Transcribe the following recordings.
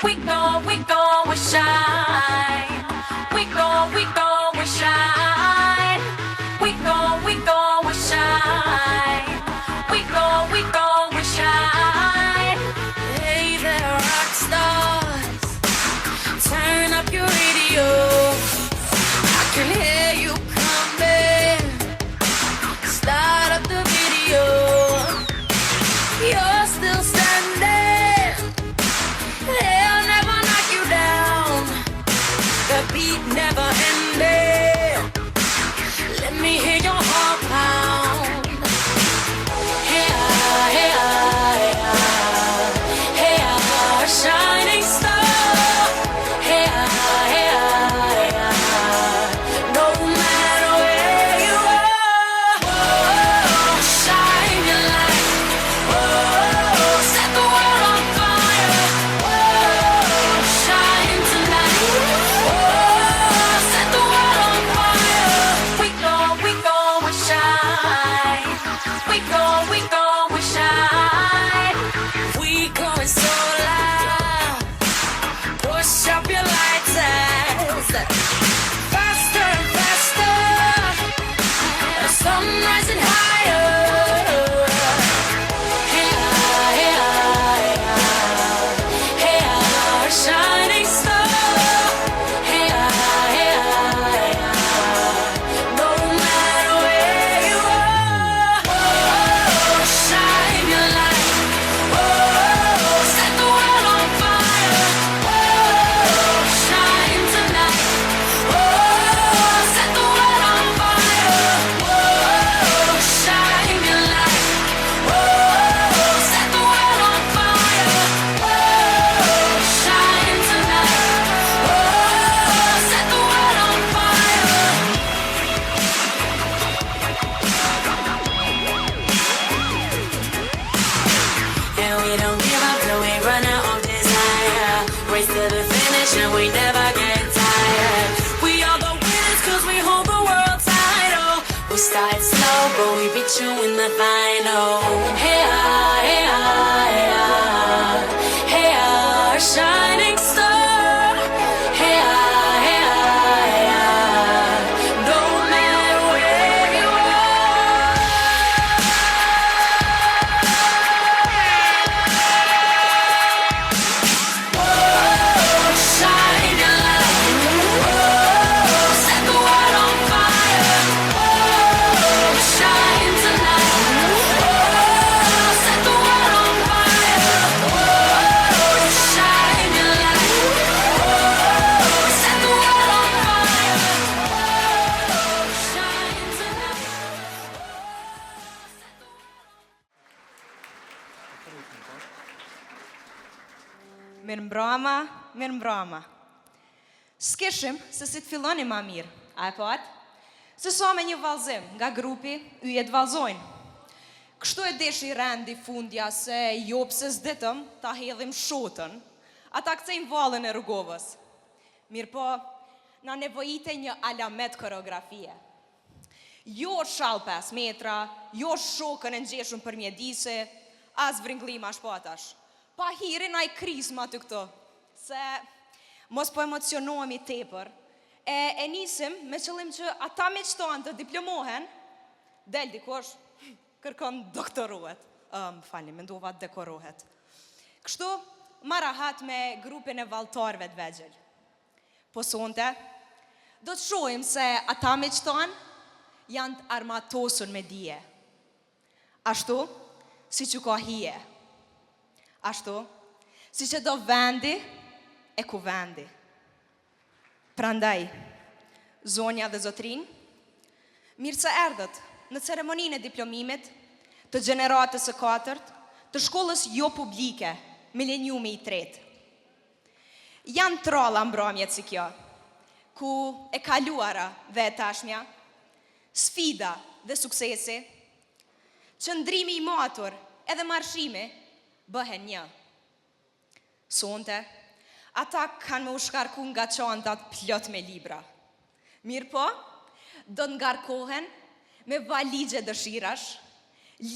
we shine. We shine. We shine. We shine. Hey there, rock stars. Turn up your radio. I can hear you coming. Start up the video. You're still standing. They'll never knock you down. The beat never ended. Let me hear your heart pound. Hey, hey, hey, hey, shining star. Hey, hey, no matter where you are, oh, shine your light. Oh, set the world on fire. Oh, shine tonight. Oh, set the world on fire. We shine. We shine. We going so loud. Push up your lights as faster and faster. The sun rising higher. Hey, hey, hey, shining star. Hey, hey, no matter where you are, oh, shine your light. Oh, set the world on fire. Oh, shine tonight. Oh, set the world on fire. Oh, shine your light. Oh, set the world on fire. Oh, shine tonight. Oh, set the world on fire. And we don't give up till we run out of desire. Race to the finish and we never get tired. We are the winners cause we hold the world title. We started slow but we beat you in the final. Hey, hey, hey, hey, shining star. Hey, hey, hey, no matter where you are. Oh, shine your light. Oh, set the world on fire. Oh, shine tonight. Oh, set the world on fire. Oh, shine your light. Oh, set the world on fire. Oh, shine tonight. Mirë mbrama. S'kishim se si të filloni ma mirë, a e pat? Se sa me një vallëzim nga grupi, yjet vallëzojnë. Kështu e deshi rendi fundja se jo pse s'ditëm ta hedhim shotën, ata kcejnë vallën e rrugovës. Mirë po, na nevojite një alamet koreografie. Jo shall 5 metra, jo shokën e ngjeshëm për mjedise, as vringlima shpatash. Pa hirin a i krizma të këto, se mos po emocionohemi tepër. E nisim me qëllim që ata me qëtoan të diplomohen, del dikosh, kërkon doktoruhet. Mendova dekorohet. Kështu, ma rahat me grupin e vallëtarëve të vegjël. Po sonte, do të shohim se ata me qëtoan janë të armatosun me dije. Ashtu, si që ka hije. Ashtu, si që do vendi e ku vendi. Prandaj, zonja dhe zotrin, mirë se erdhët në ceremoninë e diplomimit të gjeneratës së 4 të shkollës jo publike, mileniumi i 3. Janë tralla mbrëmjet si kjo, ku e kaluara dhe e tashmja, sfida dhe suksesi, qëndrimi i matur edhe marshimi, bëhen një. Sonte, ata kanë me u shkarku nga çantat plot me libra. Mirë po, do të ngarkohen me valigje dëshirash,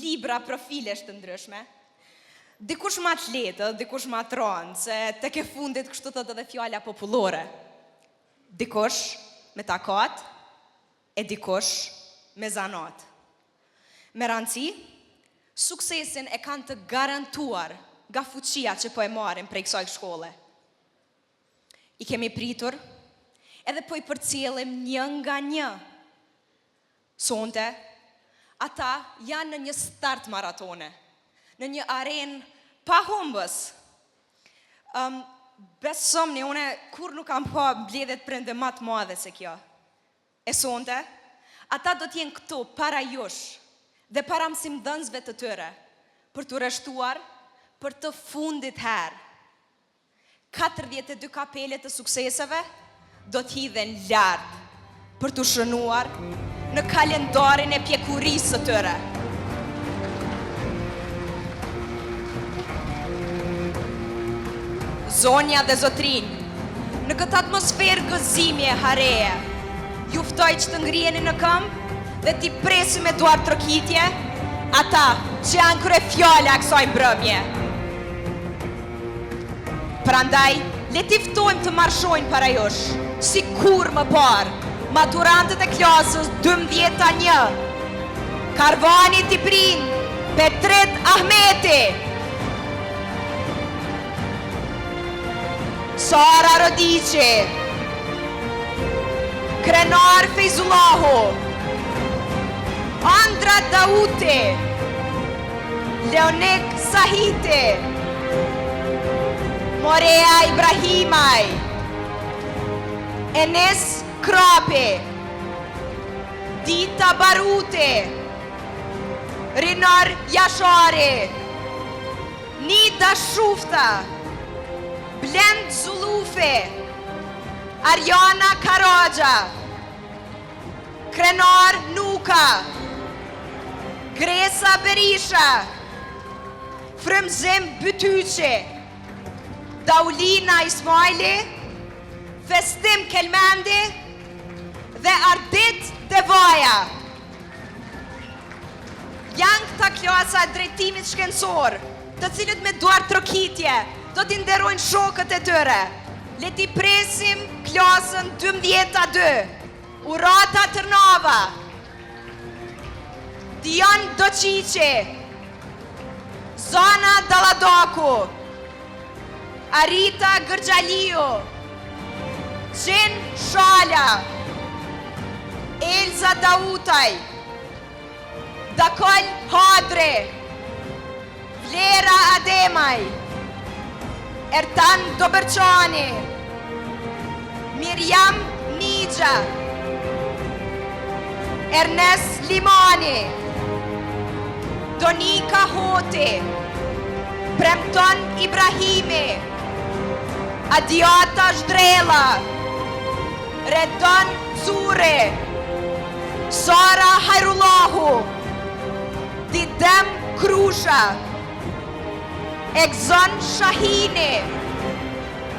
libra profilesh të ndryshme, Dikush ma të letë, dikush ma të ronë, se tek e fundit kështu thot edhe fjala popullore. Dikush me takat, e dikush me zanat. Me rëndësi, suksesin e kanë të garantuar nga fuqia që po e marrin prej kësaj shkolle. I kemi pritur, edhe po i përcjellim një nga një. Sonte, ata janë në një start maratone, në një arenë pa humbës. Besomni, une kur nuk kam pa mbledhjet prende më të madhe se kjo. E sonte, ata do t'jenë këtu para jush dhe para mësimdhënësve të tyre, për të rreshtuar për të fundit herë. 42 kapelet të sukseseve do t'hidhen lartë për të shënuar në kalendarin e pjekurisë të tyre. Zonja dhe zotrinj, në këtë atmosferë gëzimje hareje, ju ftoj që të ngriheni në këmbë dhe t'i presim me duar trokitje ata që janë krye fjala e kësaj mbrëmje. Prandaj, le t'i ftojmë të marshojnë para jush, si kur më parë, maturantët e klasës 12-1, Karvani Tiprin, Petret Ahmeti, Sara Rodici, Krenar Fejzullahu, Andra Dauti, Leonik Sahiti, Morea Ibrahimaj, Enes Krapi, Dita Baruti, Rinar Jashari, Nida Shufta, Blend Zulufi, Arjana Karaja, Krenar Nuka, Gresa Berisha, Frymzim Bytyqi, Daulina Ismaili, Festim Kelmendi dhe Ardit Devaja. Janë këta klasa e drejtimit shkencor, të cilët me duar trokitje do t'i nderojnë shokët e tyre. Le t'i presim klasën 12-2, Urata Tërnava, Dian Doqiqi, Zana Daladaku, Arita Gërgjaliu, Gjen Shala, Elza Dautaj, Dakol Hadre, Vlera Ademaj, Ertan Doberqani, Miriam Nigja, Ernest Limani, Donika Hoti, Premton Ibrahimi, Adiata Zhdrela, Redon Zure, Sara Hajrullahu, Didem Krusha, Egzon Shahini,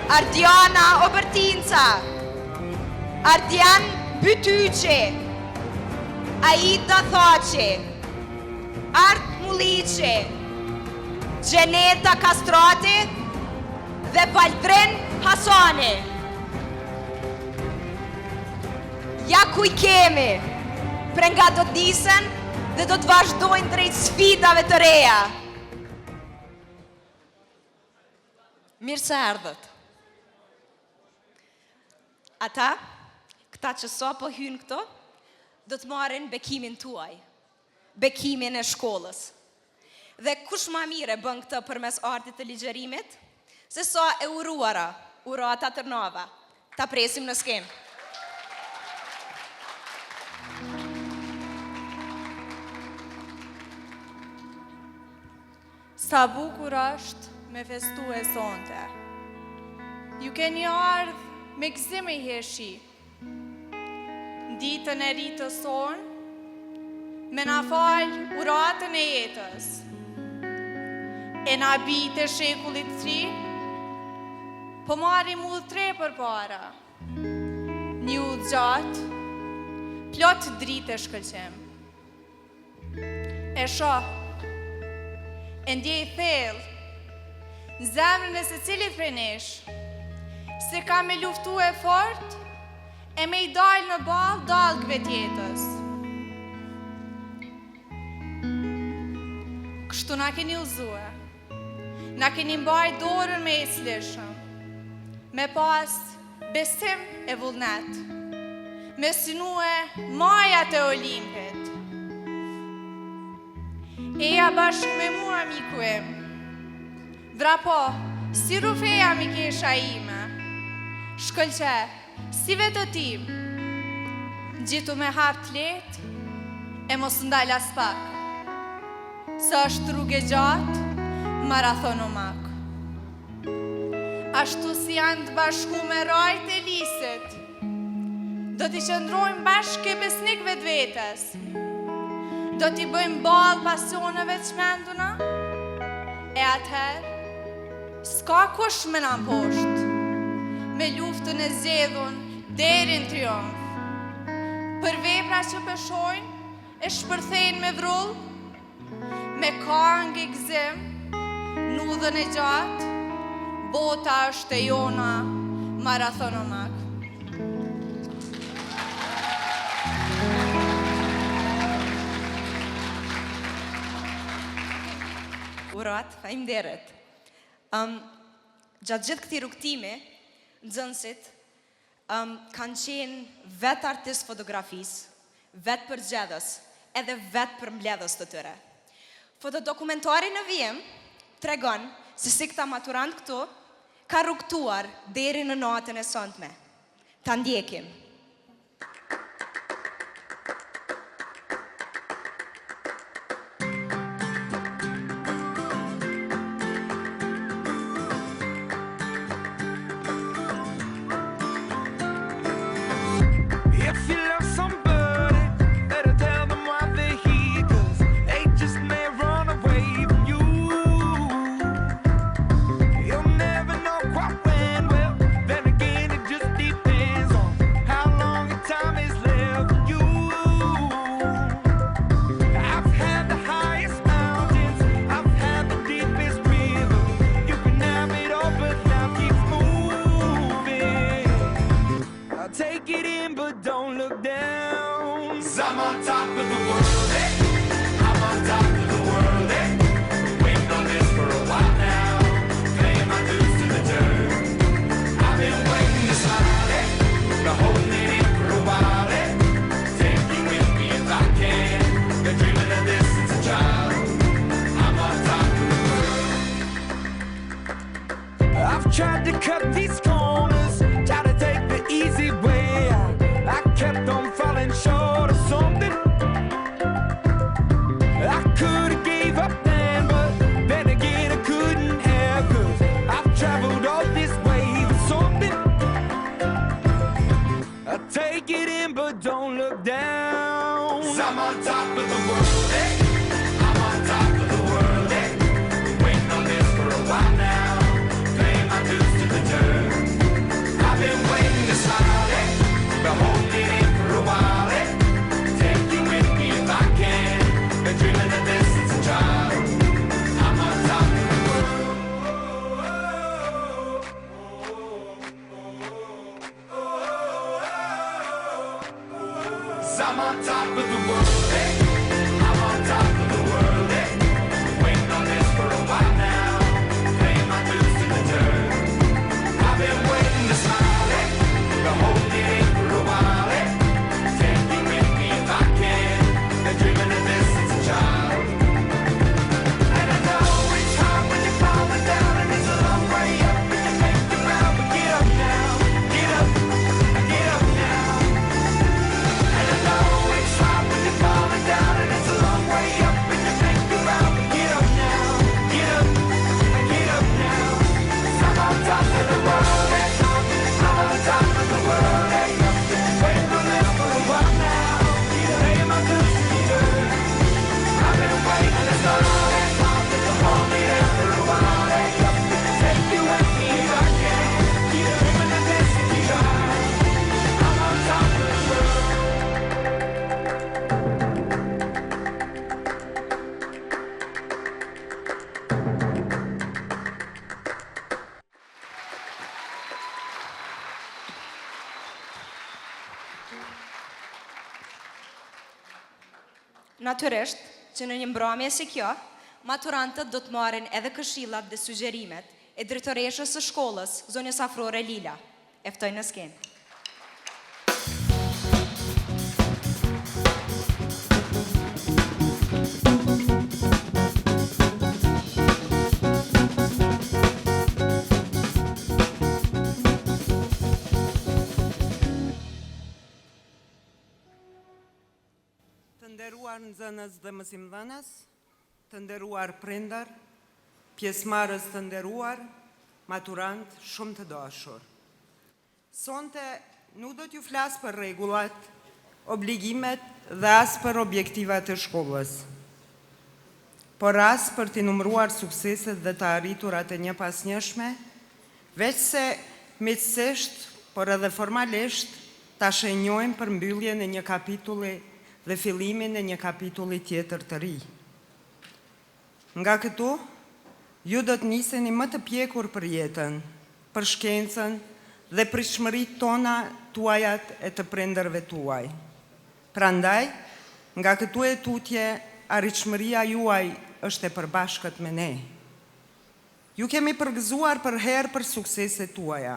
Ardiana Obertinca, Ardian Bytyqi, Aida Thaçi, Art Mulliqi, Gjeneta Kastrati dhe Valdren Hasani. Ja ku i kemi, prenga do t'nisen dhe do të vazhdojnë drejt sfidave të reja. Mirë se erdhët. Ata, këta që sa po hynë këto, do të marrin bekimin tuaj, bekimin e shkollës. Dhe kush ma mire bën këtë përmes artit të ligjerimit, se sa e uruara, Urata Tërnava. Ta presim në skemë. Sa bukur është me festu e sonte. Ju keni ardhë me gëzim e heshi. Ditën e rritë son, me na falë uratën e jetës. E na bitë e shekullit 3, po marim udhë 3 për para. Një udhë gjatë, plot dritë e shkëlqem. E shoh, e ndjej thellë në zemrën e secilit prej nesh, se ka me luftu e fort, e me i dalë në balë dalgëve tjetës. Kështu na keni uzue, na keni mbaj dorën me eslishëm, me pas besim e vullnet, me synue majat e Olimpit. Eja bashkë me mua miku im, vrapo, si rufeja mi kesha ime, shkëlqe, si vetë tim, gjithu me hap të letë, e mos ndal as pak, së është rrugë gjatë, marathon o mak. Ashtu si janë të bashku me rajt e lisit, do t'i qëndrojmë bashkë e besnikve të vetës, do t'i bëjmë balë pasioneve të shmenduna, e atëherë, s'ka kush me na poshtë, me luftën e zgjedhun deri në triumf. Për vepra që pëshojnë, e shpërthejnë me vrull, me kangë i gzim, në udhën e gjatë, bota është e jona, marathon o mak. Urat, faleminderit. Gjatë gjithë këtij rrugtimi, nxënësit kanë qenë vetë artist fotografisë, vetë përgjedhës, edhe vetë përmbledhës të tyre. Fotodokumentari në vijim tregon se si këta maturant këtu ka rrugtuar deri në natën e sotme. Ta ndjekim. I'm on top of the world, hey. I'm on top of the world, hey. Waiting on this for a while now, paying my dues to the dirt. I've been waiting this hard, hey. Been holding it in for a while, hey. Take you with me if I can. Been dreaming of this since a child. I'm on top of the world. I've tried to cut these corners, tried to take the easy way out. I kept on falling short of something. I could have gave up then, but then again I couldn't have, 'cause I've traveled all this way for something. I take it in but don't look down, 'cause I'm on top of the world, hey. I'm on top of the world, hey. Waiting on this for a while now, paying my dues to the dirt. I've been waiting this hard, hey. Been holding it in for a while, hey. Take you with me if I can. Been dreaming of this since a child. I'm on top of the world. 'Cause I'm on top of the world, hey. I'm on top of the world, hey. Waiting on this for a while now, paying my dues to the dirt. I've been waiting to smile, hey. Been holding it in for a while, hey. Take you with me if I can. Been dreaming of this since a child. And I know it's hard when you're falling down, and it's a long way up, and you make the ground, but get up now, get up now. And I know it's hard when you're falling down. Natyrisht që në një mbrëmje si kjo, maturantët do të marrin edhe këshillat dhe sugjerimet e drejtoreshës së shkollës, zonjës Afrore Lila. E ftoj në skenë. Të nderuar nxënës dhe mësimdhënës, të nderuar prindër, pjesëmarrës të nderuar, maturant shumë të dashur. Sonte nuk do t'ju flas për rregullat, obligimet dhe as për objektivat e shkollës, por as për t'i numëruar sukseset dhe të arriturat e një pas njëshme, veç se miqësisht, por edhe formalisht, ta shenjojmë për mbylljen e një kapitulli dhe fillimin e një kapitulli tjetër të ri. Nga këtu, ju do të niseni më të pjekur për jetën, për shkencën dhe pritshmëritë tona tuajat e të prindërve tuaj. Prandaj, nga këtu e tutje, arritshmëria juaj është e përbashkët me ne. Ju kemi përgëzuar për herë për sukseset tuaja,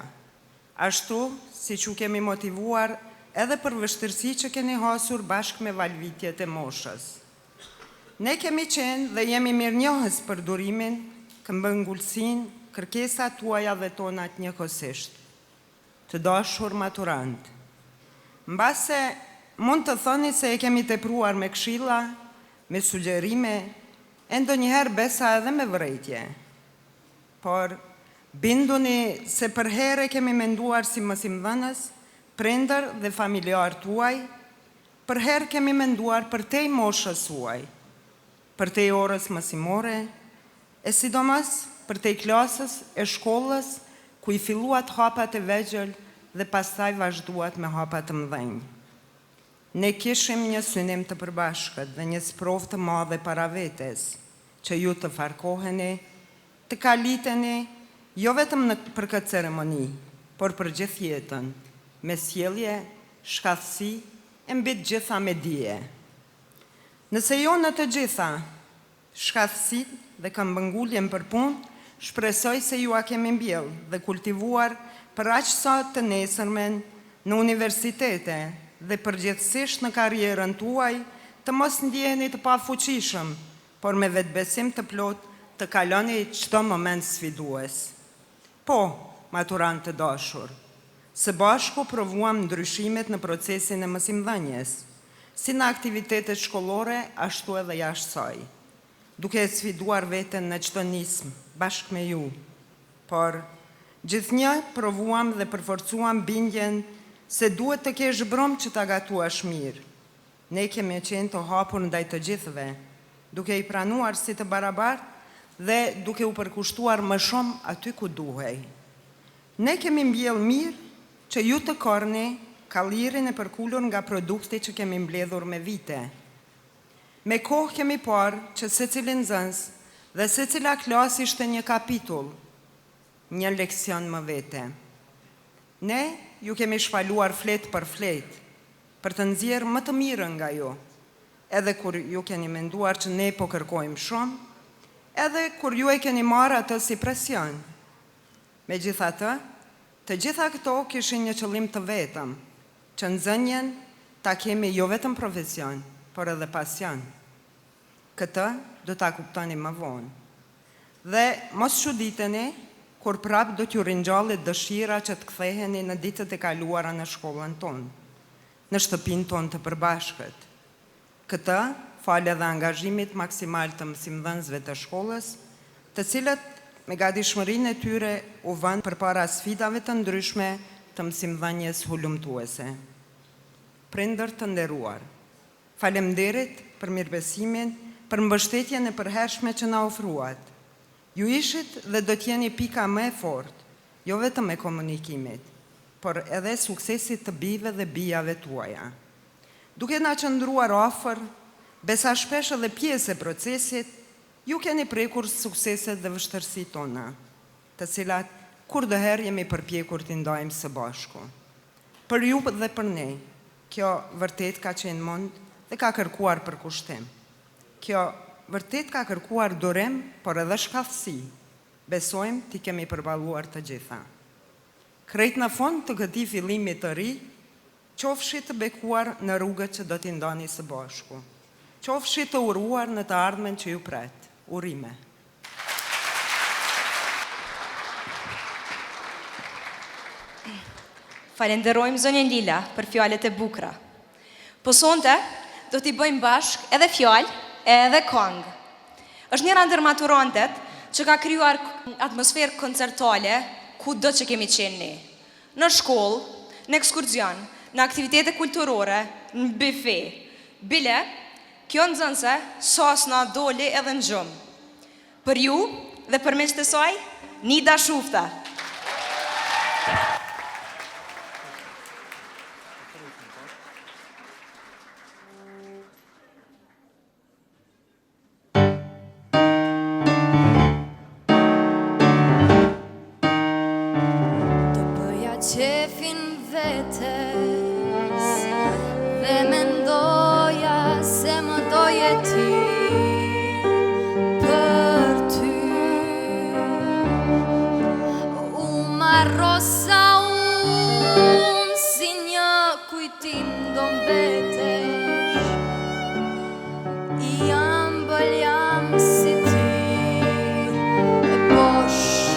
ashtu si që kemi motivuar edhe për vështirësi që keni hasur bashkë me valvitjet e moshës. Ne kemi qenë dhe jemi mirënjohës për durimin, këmbëngulsin, kërkesat tuaja dhe tonat njëkohësisht. Të dashur maturant. Mbase mund të thoni se e kemi tepruar me këshilla, me sugjerime, e ndonjëherë besa edhe me vërejtje. Por binduni se për herë kemi menduar si mësimdhënës, prindër dhe familjar tuaj, për herë kemi menduar për te moshës suaj, për te orës mësimore, e sidomos për te klasës e shkollës ku i filluat hapat e vegjël dhe pastaj vazhduat me hapat të mëdhenj. Ne kishim një synim të përbashkët dhe një sprov të madhe para vetes, që ju të farkoheni, të kaliteni, jo vetëm për këtë ceremoni, por për gjithë jetën, me sjellje, shkathësi, e mbi të gjitha me dije. Nëse jo në të gjitha, shkathësit dhe këmbënguljen për punë, shpresoj se ju a kemi mbjell dhe kultivuar për aq sa të nesërmen në universitete dhe përgjithsisht në karrierën tuaj të mos ndjeheni të pafuqishëm, por me vetbesim të plot të kaloni çdo moment sfidues. Po, maturant të dashur, së bashku provuam ndryshimet në procesin e mësimdhënies, si në aktivitetet shkollore, ashtu edhe jashtë saj, duke e sfiduar veten në çdo nismë, bashkë me ju. Por, gjithnjë provuam dhe përforcuam bindjen se duhet të kesh brom që ta gatuash mirë. Ne kemi qenë të hapur ndaj të gjithëve, duke i pranuar si të barabartë dhe duke u përkushtuar më shumë aty ku duhej. Ne kemi mbjell mirë që ju të korni kallirin e përkullur nga produkti që kemi mbledhur me vite. Me kohë kemi parë që secili nxënës dhe secila klasë ishte një kapitull, një leksion më vete. Ne ju kemi shpaluar flet për flet, për të nxjerrë më të mirën nga ju, edhe kur ju keni menduar që ne po kërkojmë shumë, edhe kur ju e keni marrë atë si presion. Megjithatë, të gjitha këto kishin një qëllim të vetëm, që nxënjen ta kemi jo vetëm profesion, por edhe pasion. Këtë do ta kuptoni më vonë. Dhe mos çuditeni kur prap do t'ju ringjallit dëshira që të ktheheni në ditët e kaluara në shkollën tonë, në shtëpinë tonë të përbashkët. Këtë falë edhe angazhimit maksimal të mësimdhënësve të shkollës, të cilët me gatishmërinë e tyre u vënë përpara sfidave të ndryshme të mësimdhënies hulumtuese. Prindër të nderuar, faleminderit për mirëbesimin, për mbështetjen e përhershme që na ofruat. Ju ishit dhe do t'jeni pika më e fortë, jo vetëm e komunikimit, por edhe suksesit të bijve dhe bijave tuaja. Duke na qëndruar afër, besa shpesh edhe pjesë e procesit, ju keni prekur sukseset dhe vështërsitë tona, të cilat kur doherë jemi përpjekur t'i ndajmë së bashku. Për ju dhe për ne, kjo vërtet ka qenë mund dhe ka kërkuar përkushtim. Kjo vërtet ka kërkuar durim, por edhe shkallësi. Besojmë t'i kemi përballuar të gjitha. Krejt në fund të këtij fillimi të ri, qofshi të bekuar në rrugët që do t'i ndani së bashku. Qofshi të uruar në të ardhmen që ju pret. Urime. Falenderojmë zonjën Lila për fjalët e bukura. Po sonte do t'i bëjmë bashk edhe fjalë edhe këngë. Është njëra ndër maturantet që ka krijuar atmosferë koncertale kudo që kemi qenë ne. Në shkollë, në ekskursion, në aktivitete kulturore, në bife. Bile, kjo nxënëse sas na doli edhe në gjumë. Për ju dhe përmes të saj, Nida Shufta. Qefin vetes dhe mendoja se më doje ti për ty. U marrosa unë si një kujtim do mbetesh, jam bëll jam si ti e bosh.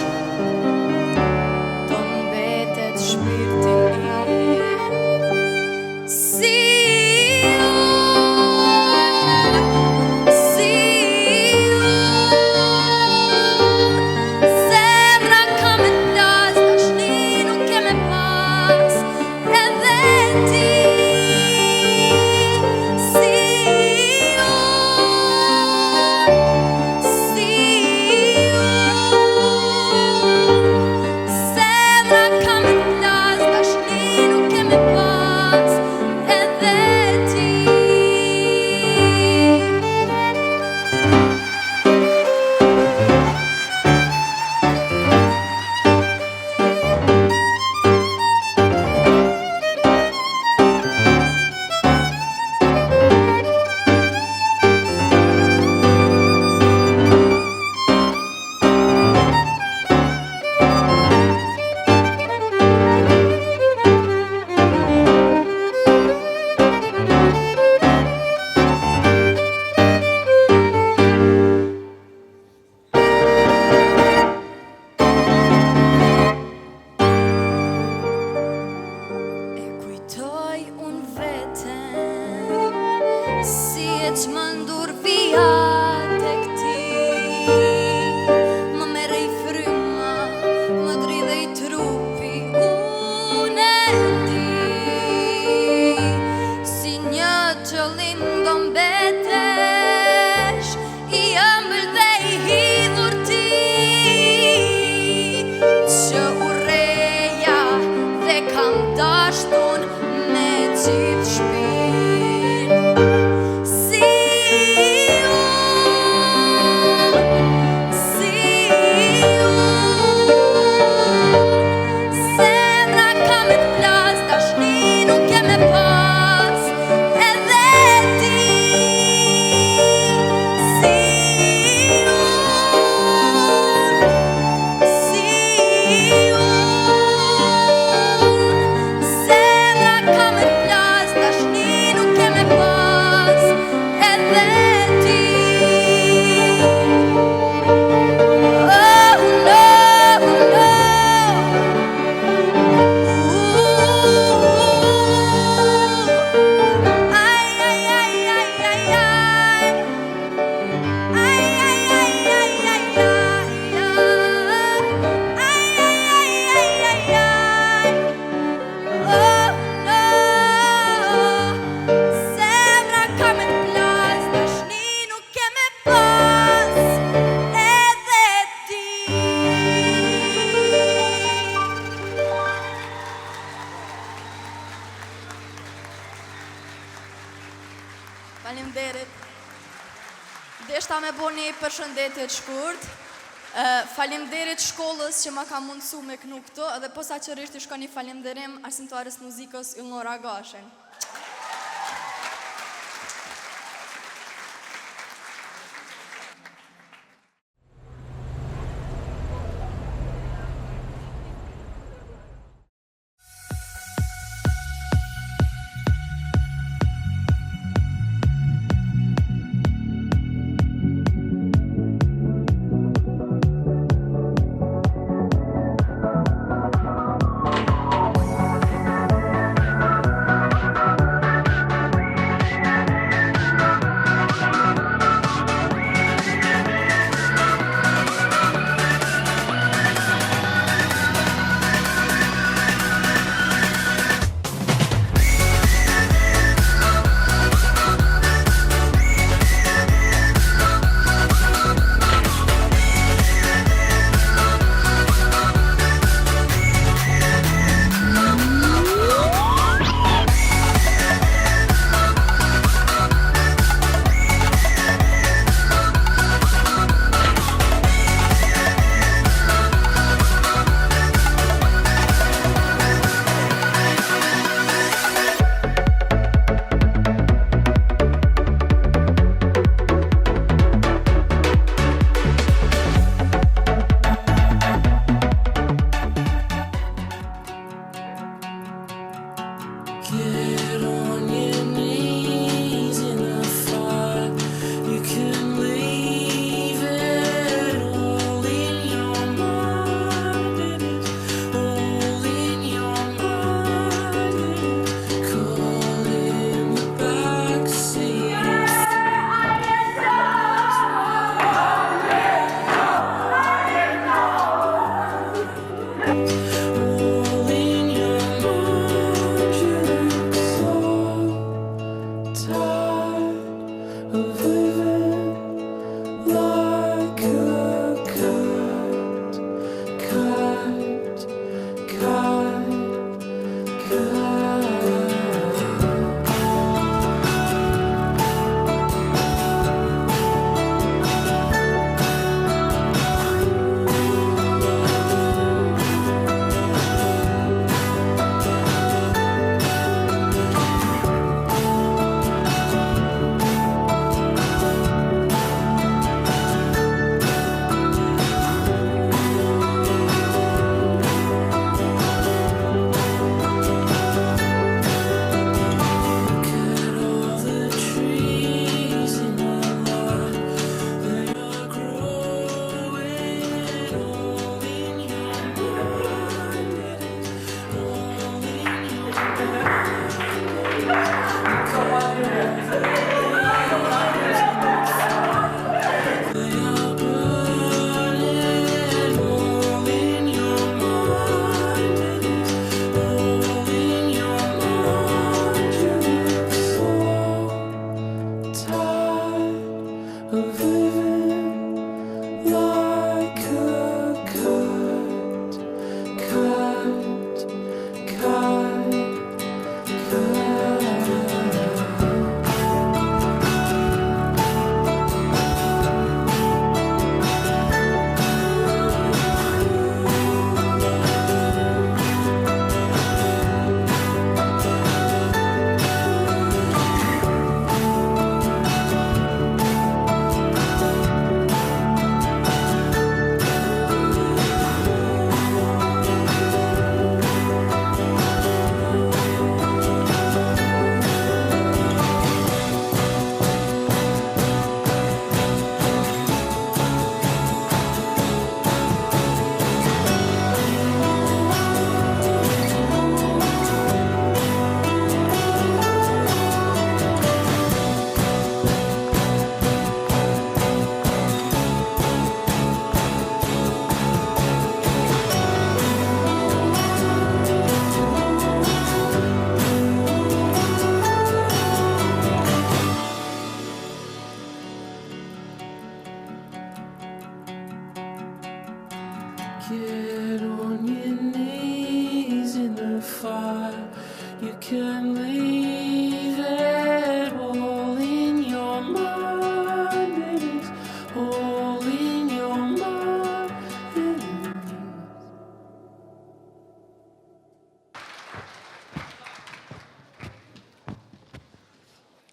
Faleminderit. Deshta me bo një përshëndetje të shkurt. Faleminderit shkollës që ma ka mundësu me kënu këtu, edhe posaçërisht i shkon një falenderim arsimtarës muzikës Ilnora Gashen.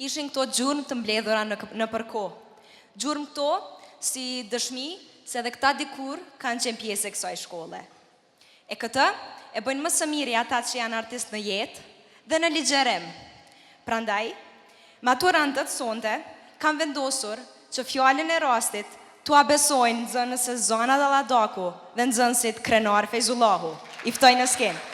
Ishin këto gjurmë të mbledhura në përko. Gjurmë këto si dëshmi se edhe këta dikur kanë qenë pjesë e kësaj shkolle. E këtë e bëjnë më së miri ata që janë artist në jetë dhe në ligjerim. Prandaj, maturantët sonte kanë vendosur që fjallën e rastit t'u besojnë nxënës Zona Dalladaku dhe nxënësit Krenar Fejzullahu. I ftoj në skenë.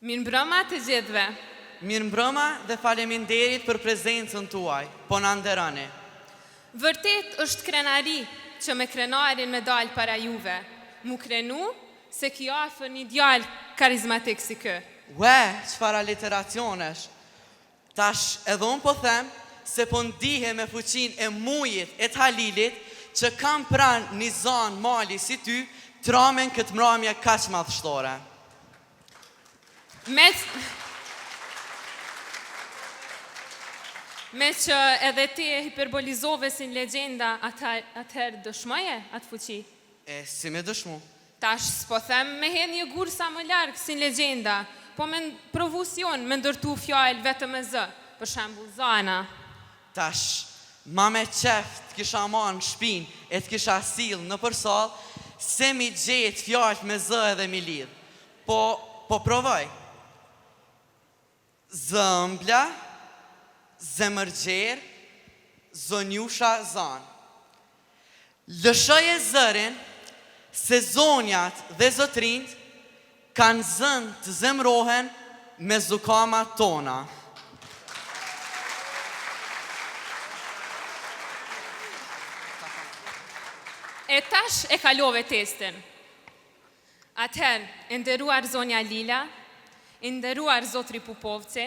Mirëmbrëma të gjithëve. Mirëmbrëma dhe faleminderit për prezencën tuaj, po na nderoni. Vërtet është krenari që me krenarin me dalë para juve. Mu krenu se kjo afër një djalë karizmatik si kë. Ue, çfarë literacionesh. Tash edhe unë po them se po ndihe me fuqin e mujit e t'halilit që kam pranë një zanë mali si ty, tramen këtë mramje kaq madhështore. Me që edhe ti e hiperbolizove si në legenda, atëherë dëshmoje atë fuqi? E, si me dëshmu? Tash s'po them me hedh një gur sa më largë si në legenda, po me provusion me ndërtu fjallë vetëm e zë, për shembull Zana. Tash, ma me qef t'kisha marrë në shpin e t'kisha sill në përsall, se mi gjetë fjallë me zë edhe mi lidh. Po provoj. Zëmbla, zemërgjer, zonjusha zan. Lëshoj e zërin se zonjat dhe zotrinjt kanë zënë të zemrohen me zukama tona. E tash e kalove testin. Atëherë, e nderuar zonja Lila, i nderuar zotri Pupovce,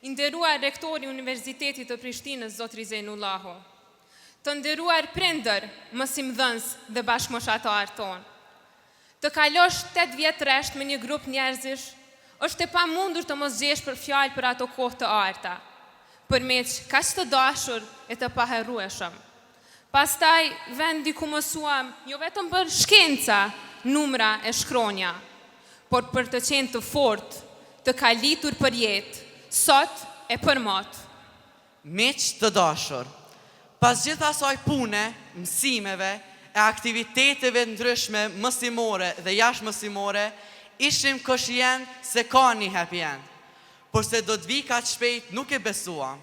i nderuar rektori Universitetit të Prishtinës, zotri Zejnullahu, të nderuar prindër, mësimdhënës dhe bashkëmoshatar tonë. Të kalosh 8 vjetë resht me një grup njerëzish, është e pamundur të mos gjesh për fjalë për ato kohë të arta, përmeq kaq të dashur e të paharrueshëm. Pastaj vendi ku mësuam jo vetëm për shkenca, numra e shkronja, por për të qenë të fortë, të kalitur për jetë, sot e për motë. Miq të dashur, pas gjithë asaj pune, mësimeve e aktiviteteve ndryshme mësimore dhe jashtë mësimore, ishim koshient se ka një happy end, por se do të vi kaq shpejt nuk e besua.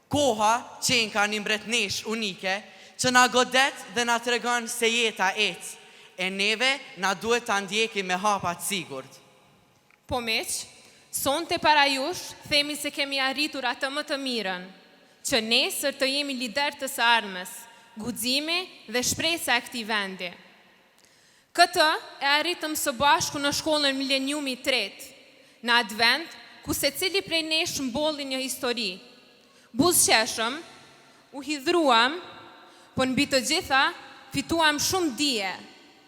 Koha qenë ka një mbretnesh unike që na godet dhe na tregon se jeta ecë, e neve na duhet ta ndjekim me hapa të sigurt. Po meq, sonte para jush themi se kemi arritur atë më të mirën, që nesër të jemi lider të së ardhmes, guximi dhe shpresa e këtij vendi. Këtë e arritëm së bashku në shkollën Mileniumi 3, në atë vend ku secili prej nesh mbolli një histori. Buzëqeshëm, u hidhruam, po mbi të gjitha fituam shumë dije,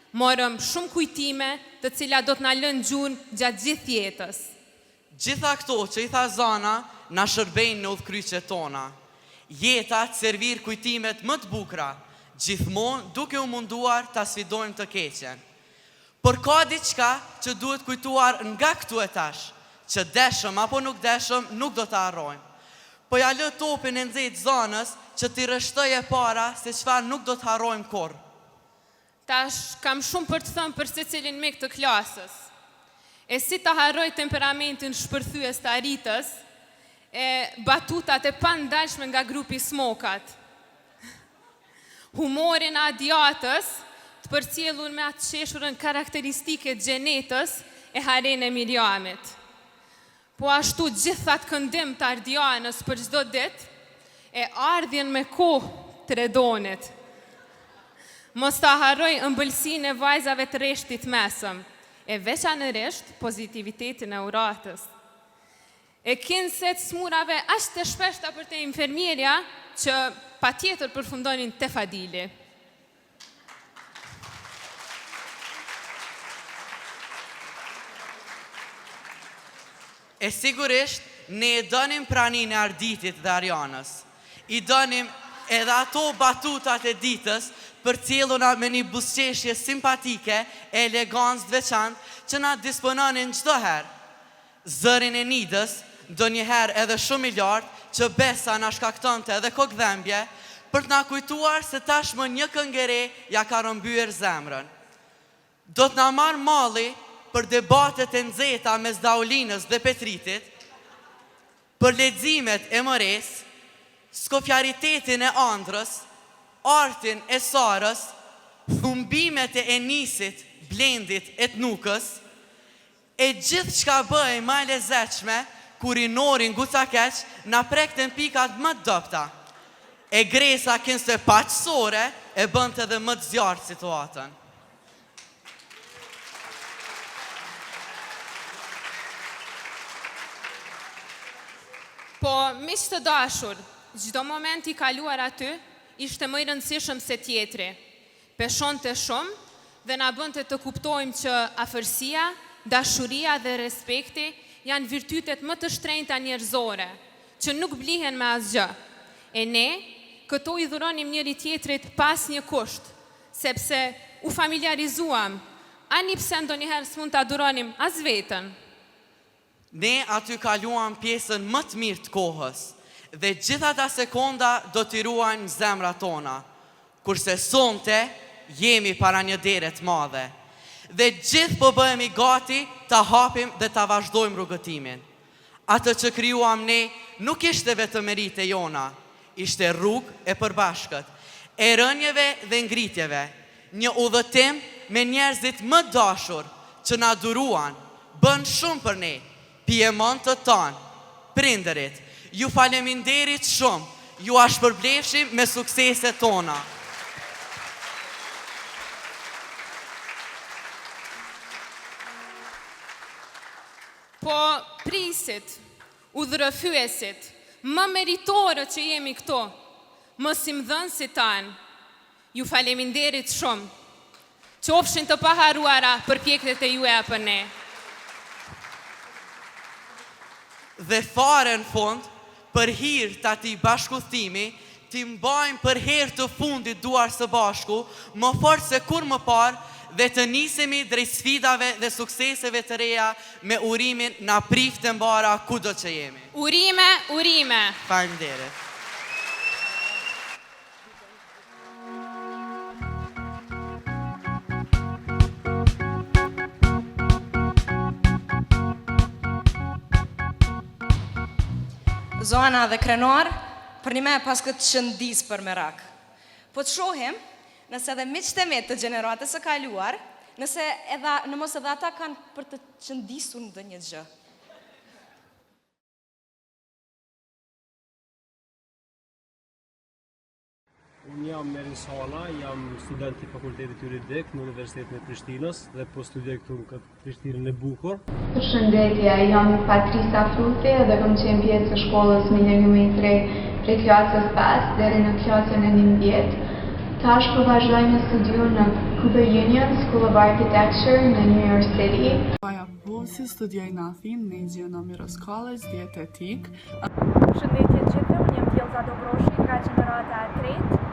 morëm shumë kujtime të cilat do të na lënë gjurmë gjatë gjithë jetës. Gjitha këto që i tha Zana na shërbejnë në udhkryqet tona. Jeta të servir kujtimet më të bukura, gjithmonë duke u munduar ta sfidojmë të keqen. Por ka diçka që duhet kujtuar nga këtu e tash, që deshëm apo nuk deshëm nuk do të harrojmë. Po ja lë topin e nxehtë Zanës që t'i rreshtoj e para se çfarë nuk do të harrojmë kurrë. Tash kam shumë për të thënë për secilin mik të klasës. E si të harroj temperamentin shpërthyes të Aritës, e batutat e pandalshme nga grupi Smokat. Humorin e Adiatës, të përcjellur me atë qeshurën karakteristike të Gjenetës e Haren e Miriamit. Po ashtu gjithat këndim të Ardianës për çdo ditë, e ardhjen me kohë të Redonit. Mos ta harroj ëmbëlsinë e vajzave të rreshtit mesëm, e veçanërisht pozitivitetin e uratës. E kinset smurave aq të shpeshta për te infermierja që patjetër përfundonin te fadili. E sigurisht, ne e dënim pranin e Arditit dhe Arianës. I dënim edhe ato batutat e ditës për ciluna me një busqeshje simpatike e elegancë të veçantë që na dispononin çdo herë. Zërin e Nidës, ndonjëherë edhe shumë i lartë, që besa na shkaktonte edhe kokdhembje, për të na kujtuar se tashmë një këngëre ja ka rëmbyer zemrën. Do të na marr malli për debatet e nxehta mes Daulinës dhe Petritit, për leximet e Mores, skofjaritetin e Andrës, artin e Sarës, thumbimet e Enisit, Blendit e Tnukës, e gjithë çka bëhej më e lezetshme kur i norin Gucakeq na prekten pikat më të dobta. E gresa kinse paqësore e bënte edhe më të zjarrt situatën. Po, miq të dashur, çdo moment i kaluar aty ishte më i rëndësishëm se tjetri. Peshonte shumë dhe na bënte të kuptojmë që afërsia, dashuria dhe respekti janë virtytet më të shtrenjta njerëzore, që nuk blihen me asgjë. E ne, këto i dhuronim njëri tjetrit pas një kusht, sepse u familiarizuam, ani pse ndonjëherë s'mund ta duronim as veten. Ne aty kaluam pjesën më të mirë të kohës dhe gjitha ata sekonda do t'i ruajnë në zemrat tona, kurse sonte jemi para një dere të madhe dhe gjithë po bëhemi gati ta hapim dhe ta vazhdojmë rrugëtimin. Atë që krijuam ne nuk ishte vetëm merite jona, ishte rrugë e përbashkët, e rënjeve dhe ngritjeve, një udhëtim me njerëzit më dashur që na duruan, bën shumë për ne, pjemontët tanë, prindërit, ju faleminderit shumë, ju ashpërblefshim me sukseset tona. Po prisit, udhërëfyesit, më meritorët që jemi këto, më simdhënësit tanë, ju faleminderit shumë, qofshin të paharuara për pjektet e juaja për ne. Dhe fare në fund, për hir të atij bashkëudhëtimi, t'i mbajmë për herë të fundit duar së bashku, më fort se kur më parë, dhe të nisemi drejt sfidave dhe sukseseve të reja me urimin na prift të mbara kudo që jemi. Urime, urime! Faleminderit. Zona dhe krenar, për një me pas këtë qëndis për merak. Po të shohim, nëse edhe miqtë e me të gjeneratës e kaluar, në mos edhe ata kanë për të qëndisur në dhe një gjë. Unë jam Merin Sala, jam student i Fakultetit Juridik në Universitetin e Prishtinës dhe po studioj këtu në këtë Prishtinën e bukur. Përshëndetje, jam Patrisa Fruti dhe kam qenë pjesë të shkollës Mileniumi 3 prej klasës 5 deri në klasën e 11. Tash po vazhdoj me studiu në Cooper Union School of Architecture në New York City. Maja Bosi, studioj në Athinë në Igjenomiros College, dietetik. Përshëndetje gjithë, unë jam Tjelza Dobroshi nga gjenerata e tretë.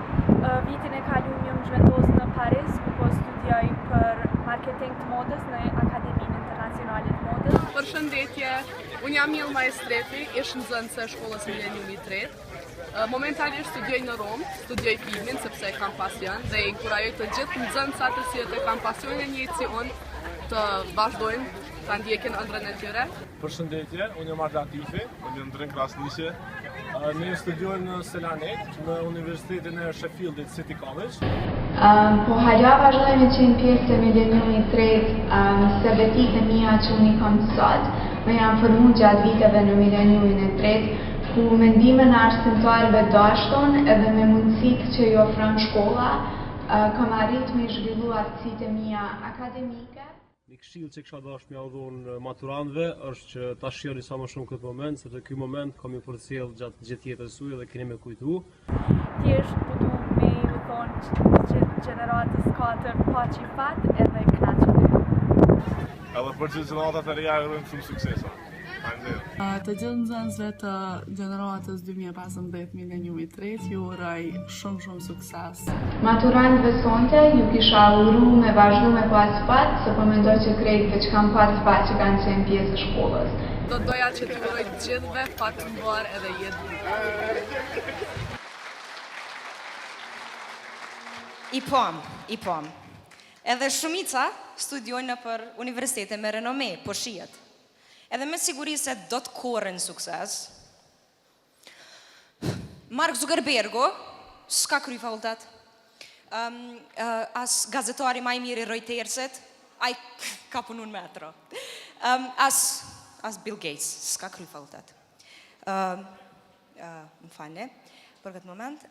Vitin e kaluar jam zhvendosur në Paris, ku po studioj për marketing të modës në Akademinë Internacionale të Modës. Përshëndetje, unë jam Ilma Estreti, ish nxënëse e shkollës Mileniumi 3. Momentalisht studioj në Rom, studioj filmin sepse kam pasion dhe inkurajoj të gjithë nxënësat të cilët e kanë pasionin e njëjtë si unë të vazhdojnë ta ndjekin ëndrrën e tyre. Përshëndetje, unë jam Arda Tifi, unë jam ndërën klasnishe. Ne studiojmë në Selanik, në Universitetin e Sheffieldit City College. Po hala vazhdoj me qenë pjesë të Mileniumi 3, se betit e mia që unë i kam sot, me jam formu gjatë viteve në Mileniumin e 3, ku mendimin e arsimtarëve dashton edhe me mundësitë që i ofron shkolla, kam arrit me zhvillu aftësitë e mia akademike. Një këshill që kisha dashur m'ia udhëzon maturantëve është që ta shijoni sa më shumë këtë moment, sepse ky moment kam i përcjell gjatë gjithë jetës suaj dhe keni me kujtu. Thjesht po du me ju thonë gjeneratës 4 paçi fat edhe knaqëri. Edhe për gjithë gjeneratat e reja urojmë shumë suksesa. Faleminderit. Të gjithë nxënësve të gjeneratës 2015 Mileniumi 3, ju uroj shumë sukses. Maturantëve sonte ju kisha uru me vazhdu me pas fat, se po mendoj që krejtëve që kam pas fat që kanë qenë pjesë të shkollës. Do doja që të uroj të gjithëve fat të mbar edhe jetë bukur. I pom. Edhe shumica studiojnë në për universitete me renome, po shihet. Edhe me siguri se do të korren sukses. Mark Zuckerbergu s'ka kry fakultet. As gazetari më i mirë i Reutersit, ai ka punu në metro. As Bill Gates s'ka kry fakultet. Më falni për këtë moment.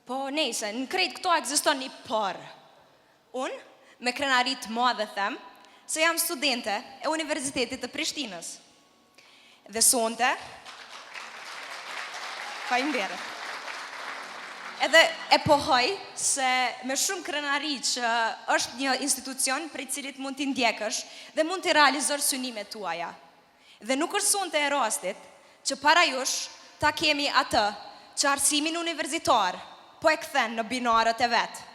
Po nejse, në krejt këto ekziston një por. Unë, me krenari të madhe them, se jam studente e Universitetit të Prishtinës. Dhe sonte, faleminderit. Edhe e pohoj se me shumë krenari që është një institucion për i cilit mund t'i ndjekësh dhe mund t'i realizosh synimet tuaja. Dhe nuk është sonte e rastit që para jush ta kemi atë që arsimin universitar po e kthen në binarët e vetë.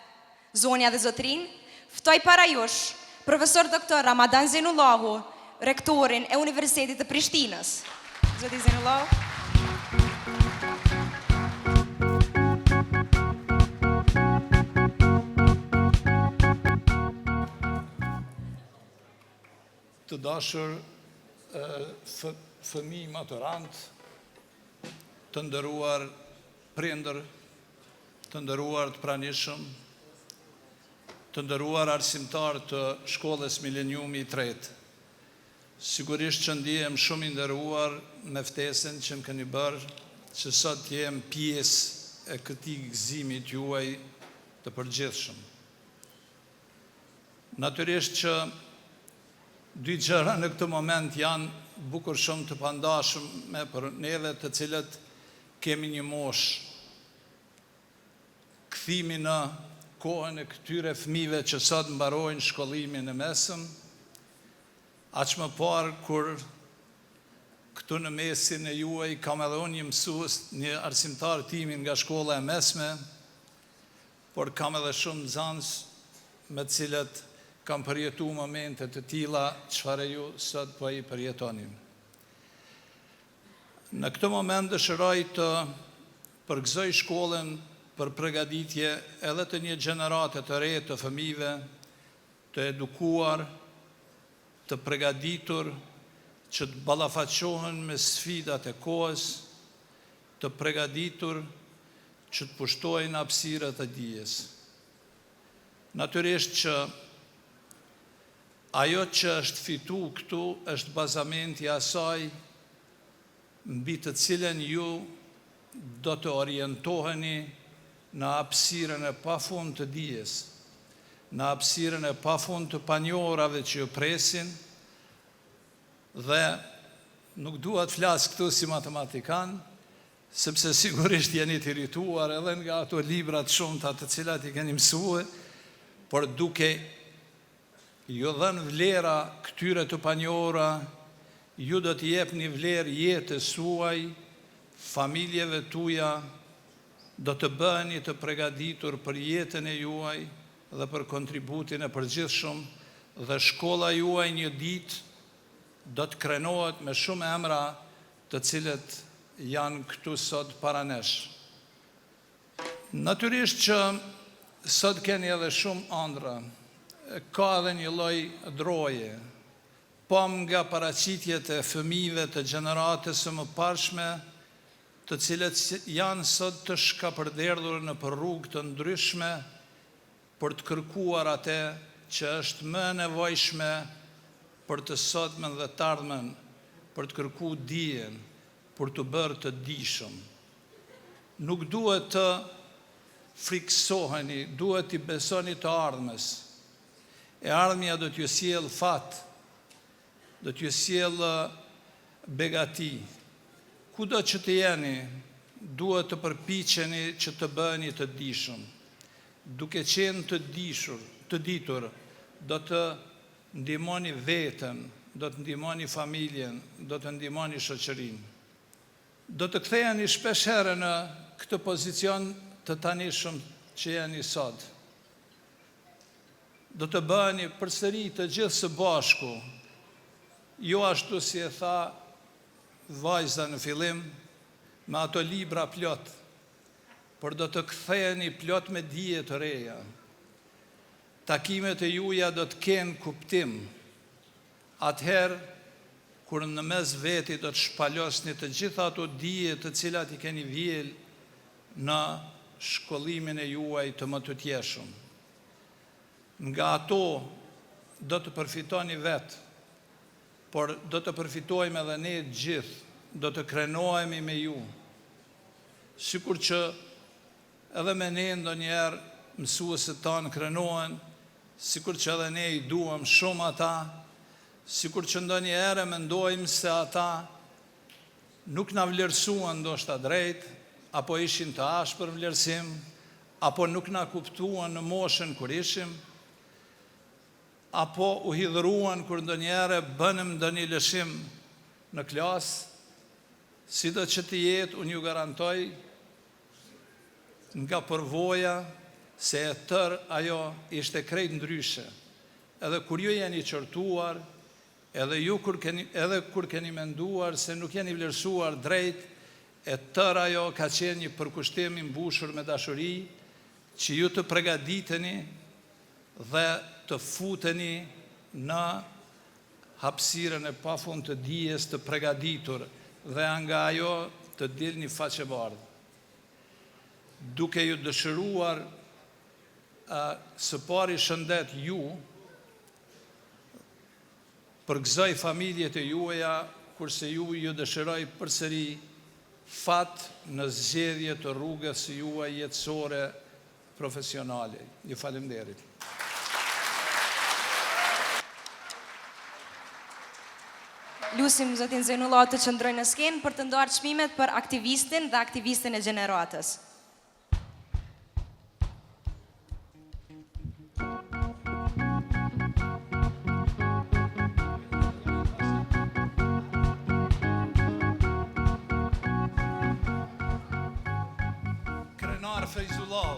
Zonja dhe zotrin, ftoj para jush Profesor Dr. Ramadan Zenullahu, rektorin e Universitetit të Prishtinës. Zoti Zenullahu. Të dashur fëmijë maturant, të nderuar prindër, të nderuar të pranishëm, të nderuar arsimtar të shkollës Mileniumi 3. Sigurisht që ndihem shumë i nderuar me ftesën që më keni bërë që sot jem pjesë e këtij gëzimit juaj të përgjithshëm. Natyrisht që dy gjëra në këtë moment janë bukur shumë të pandashme për neve të cilët kemi një moshë. Kthimi në kohën e këtyre fëmijëve që sot mbarojnë shkollimin e mesëm, aq më parë kur këtu në mesin e juaj kam edhe unë një mësues, një arsimtar timin nga shkolla e mesme, por kam edhe shumë nxënës me të cilët kam përjetuar momente të tilla çfarë ju sot po i përjetonim. Në këtë moment dëshiroj të përgëzoj shkollën për përgatitje edhe të një gjenerate të re të fëmijëve, të edukuar, të përgatitur, që të ballafaqohen me sfidat e kohës, të përgatitur që të pushtojnë hapësirat e dijes. Natyrisht që ajo që është fitu këtu është bazamenti i asaj mbi të cilën ju do të orientoheni në hapësirën e pafund të dijes, në hapësirën e pafund të panjohurave që ju presin, dhe nuk dua të flas këtu si matematikan, sepse sigurisht jeni të irrituar edhe nga ato librat shumta të cilat i keni mësuar, por duke ju dhënë vlera këtyre të panjohura, ju do t'i jepni vlerë jetës suaj, familjeve tuaja, do të bëheni të përgatitur për jetën e juaj dhe për kontributin e përgjithshëm, dhe shkolla juaj një ditë do të krenohet me shumë emra të cilët janë këtu sot para nesh. Natyrisht që sot keni edhe shumë ëndra, ka edhe një lloj droje, pam nga paraqitjet e fëmijëve të gjeneratës së mëparshme, të cilët janë sot të shkapërderdhur në për rrugë të ndryshme për të kërkuar atë që është më nevojshme për të sotmen dhe të ardhmen, për të kërkuar dijen, për të bërë të dijshëm. Nuk duhet të friksoheni, duhet të besoni të ardhmes. E ardhmja do t'ju sjell fat, do t'ju sjell begati. Kudo që të jeni, duhet të përpiqeni që të bëheni të dijshëm. Duke qenë të ditur, do të ndihmoni veten, do të ndihmoni familjen, do të ndihmoni shoqërinë. Do të ktheheni shpesh herë në këtë pozicion të tanishëm që jeni sot. Do të bëheni përsëri të gjithë së bashku, jo ashtu si e tha vajza në fillim, me ato libra plot, por do të ktheheni plot me dije të reja. Takimet e juaja do të kenë kuptim. Atëherë, kur në mes veti do të shpalosni të gjitha ato dije të cilat i keni vjel në shkollimin e juaj të mëtutjeshëm. Nga ato do të përfitoni vetë, por do të përfitojmë edhe ne gjithë, do të krenohemi me ju. Sikur që edhe me ne ndonjëherë mësuesit tanë krenohen, sikur që edhe ne i duam shumë ata, sikur që ndonjëherë mendojmë se ata nuk na vlerësuan ndoshta drejt, apo ishin të ashpër vlerësim, apo nuk na kuptuan në moshën kur ishim, apo u hidhëruan kur ndonjëherë bënëm ndonjë lëshim në klasë, sido që të jetë, unë ju garantoj nga përvoja se e tërë ajo ishte krejt ndryshe. Edhe kur ju jeni qërtuar, edhe kur keni menduar se nuk jeni vlerësuar drejt, e tërë ajo ka qenë një përkushtim i mbushur me dashuri, që ju të pregaditeni dhe të futeni në hapësirën e pafund të dijes të pregaditur dhe nga ajo të dilni faqebardhë. Duke ju dëshiruar së pari shëndet ju, përgëzoj familjet e juaja, kurse ju dëshiroj përsëri fat në zgjedhje të rrugës së juaj jetësore profesionale. Ju faleminderit. Lusim zotin Zenullah të qëndrojë në skenë për të ndarë çmimet për aktivistin dhe aktivisten e gjeneratës. Krenar Fejzullah.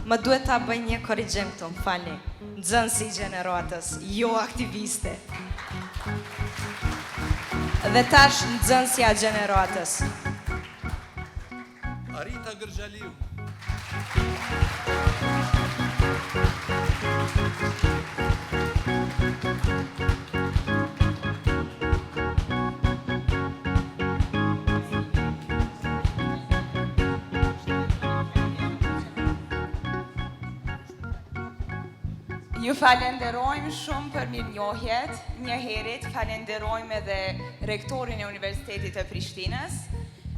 Më duhet ta bëj një korrigjim këtu, më falni. Nxënësi i gjeneratës, jo aktiviste. Dhe tash nxënësja e gjeneratës. Arita Gërgjaliu. Ju falenderojmë shumë për mirënjohjet, njëherët falenderojmë edhe rektorin e Universitetit të Prishtinës.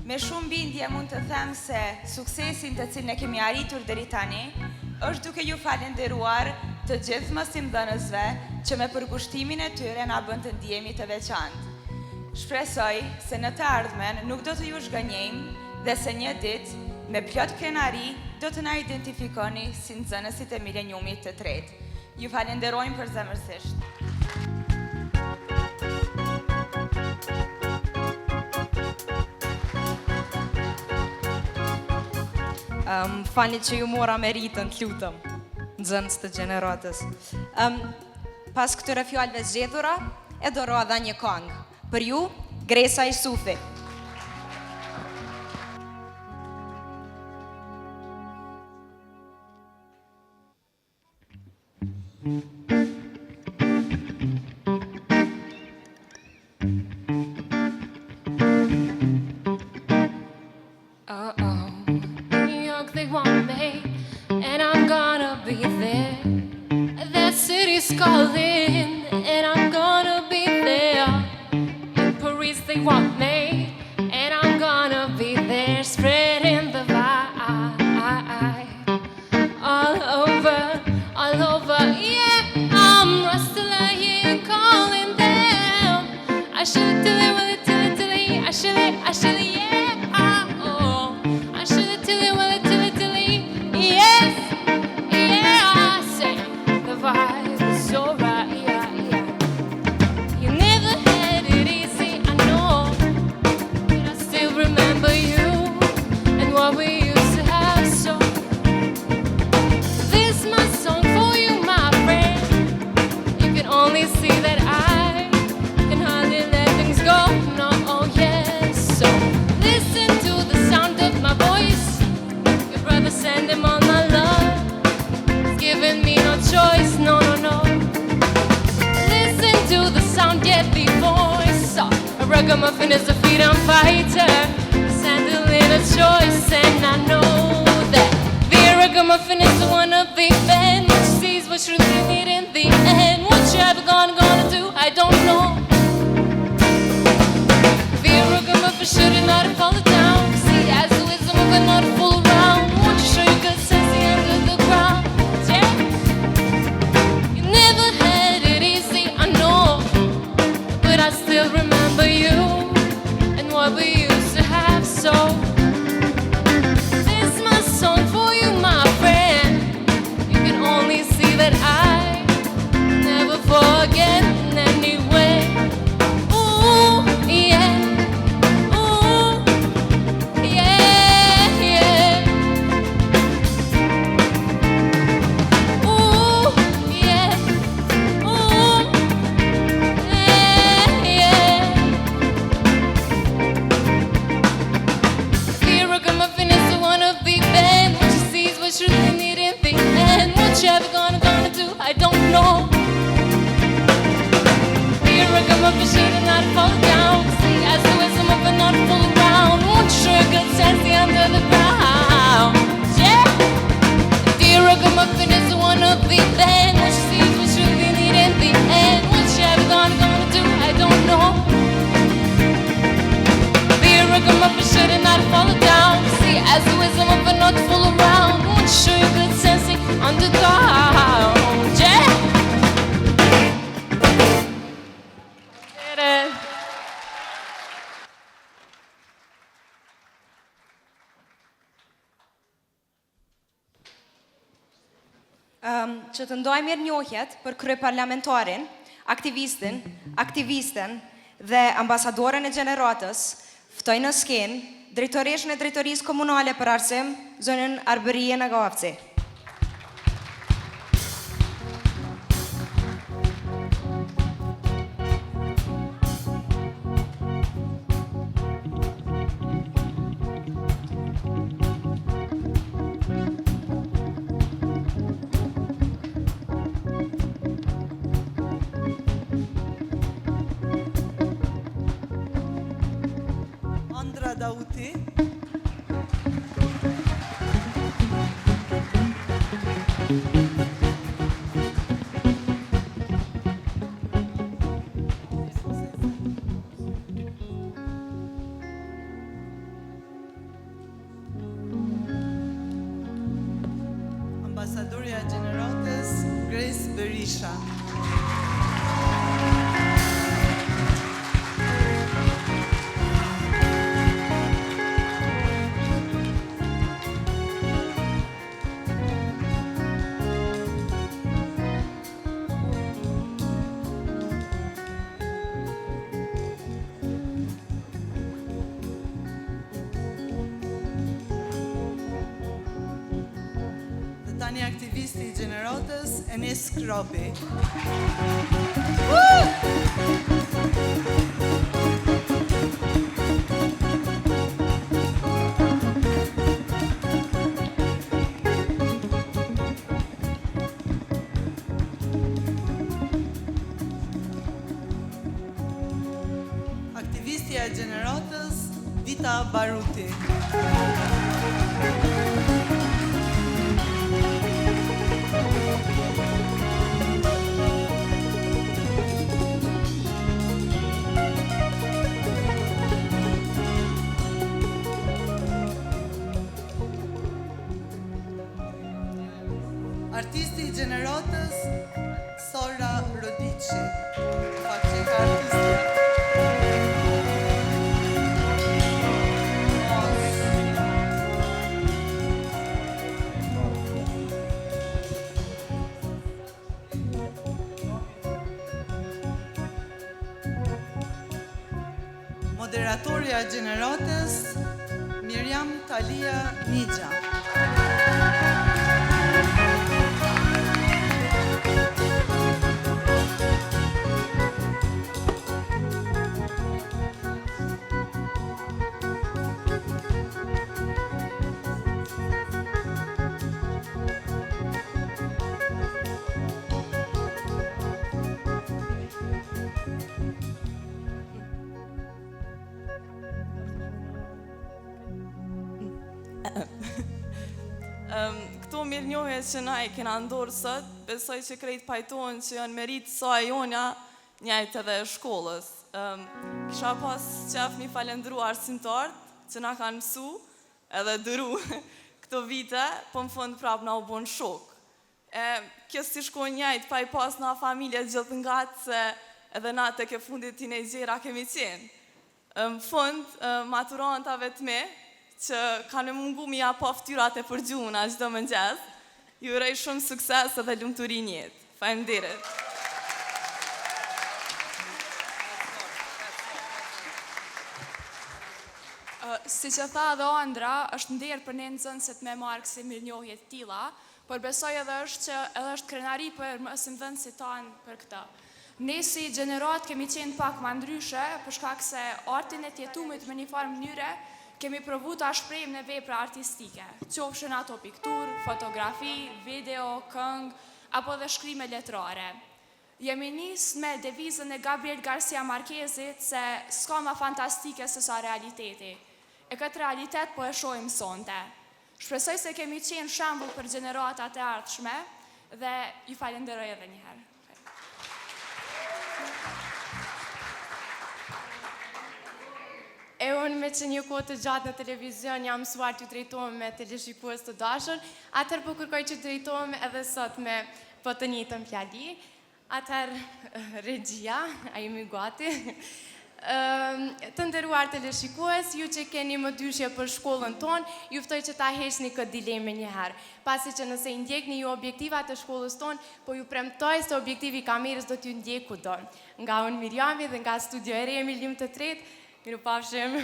Me shumë bindje mund të them se suksesin të cilën e kemi arritur deri tani është duke ju falenderuar të gjithë mësimdhënësve që me përkushtimin e tyre na bën të ndihemi të veçantë. Shpresoj se në të ardhmen nuk do të ju zgënjejmë dhe se një ditë me plot krenari do të na identifikoni si nxënësit e mileniumit të tretë. Ju falenderojmë për zemërsisht. Falni që ju mora meritën, të lutëm, nxënës të gjeneratës. Pas këtyre fjalëve zgjedhura, e do rodha një këngë. Për ju, Gresa Isufi. New York, they want me, and I'm gonna be there. That city's calling, and I'm gonna be there. In Paris, they want me, and I'm gonna be there, spreading the vibe all over. Yeah, I'm Rustler here calling them. I should do it, will it, till it, I should, yeah. Oh, I should. never send him all my love. He's giving me no choice, no, no, no. Listen to the sound, get the voice. A ragamuffin is a freedom fighter. He's handling a choice, and I know that the ragamuffin is the one of the band, which sees what you really need in the end. What you ever gonna do, I don't know. The ragamuffin shouldn't not have fallen down. See, as the wisdom of an order fool around. Won't you show your good sense under the ground? Yeah. You never had it easy, I know, but I still remember you and what we used to have. So this is my song for you, my friend. You can only see that I never forget anyway. Ooh, yeah. Ooh, yeah, yeah. Ooh, yeah. Ooh, yeah, yeah. The ragamuffin is the one of the band, what she sees, what you really need in the end. What you ever gonna do, I don't know. The ragamuffin should not fall down. See, as the wisdom of an art full around. Won't you show your good sense under the ground? Yeah. The ragamuffin is the one of the band, what she sees, what you really need in the end. What you ever gonna do, I don't know. The ragamuffin should not fall down. See, as the wisdom of an art full around. Won't you show your good sense under the ground? Yeah. Që të ndoj mirë njohjet për kryeparlamentarin, aktivisten dhe ambasadorën e Gjeneratës, ftoj në skenë drejtoreshën e drejtorisë komunale për arsim, zonën Arbërie në Gavci. Andra Dauti. Ambasadorja e Gjeneratës, Grace Berisha. Tani aktivisti I Gjeneratës, Enis Kropi. Aktivistja e Gjeneratës, Vita Baruti. Artisti I Gjeneratës, Sora Rodici. Fakti ka artisti. Moderatorja e Gjeneratës, Miriam Talia Nigja. Këto mirënjohje që na i kena ndorë sot, besoj që krejt pajtojnë që janë merit sa e jonja njajt edhe e shkollës. Kisha pas qef mi falendru arsimtartë që na kanë mësu edhe dëru këto vite, po në fund prap na u bon shok. Kjo si shkoj njajt pa i pas na familje gjithë ngatë se edhe na të ke fundit tinejgjera kemi qenë. Në fund, maturantave të me, që kanë mungu mi apo ftyrat e përgjuna çdo mëngjes, ju uroj shumë sukses edhe lumturi në jetë. Faleminderit. Si që tha dhe Andra, është nderë për ne nxënësit me marrë kësi mirënjohje të tilla, por besoj edhe është krenari për mësimdhënësit tanë për këtë. Ne si gjenerat kemi qenë pak më ndryshe, për shkak se artin e tjetumit me një farë mënyre kemi provu të shprehim në vepra artistike, qofshin ato piktur, fotografi, video, këngë, apo dhe shkrime letrare. Jemi nis me devizën e Gabriel Garcia Marquezit se s'ka ma fantastike se sa realiteti. E këtë realitet po e shohim sonte. Shpresoj se kemi qenë shembull për gjeneratat e ardhshme dhe ju falenderoj edhe një herë. E unë me që një kohë të gjatë në televizion jam mësuar të drejtohem me teleshikues të dashur, atër po kërkoj që drejtohem edhe sot me po të njëjtën fjali. Atër regjia, a jemi gati. Të nderuar teleshikues, ju që keni më dyshje për shkollën tonë, ju ftoj që ta heqni këtë dileme një herë. Pasi që nëse i ndjekni ju objektivat të shkollës tonë, po ju premtoj se objektivi kamerës do t'ju ndjek kudo. Nga unë Mirjami dhe nga studio e re Emilim të tretë, miru pafshim.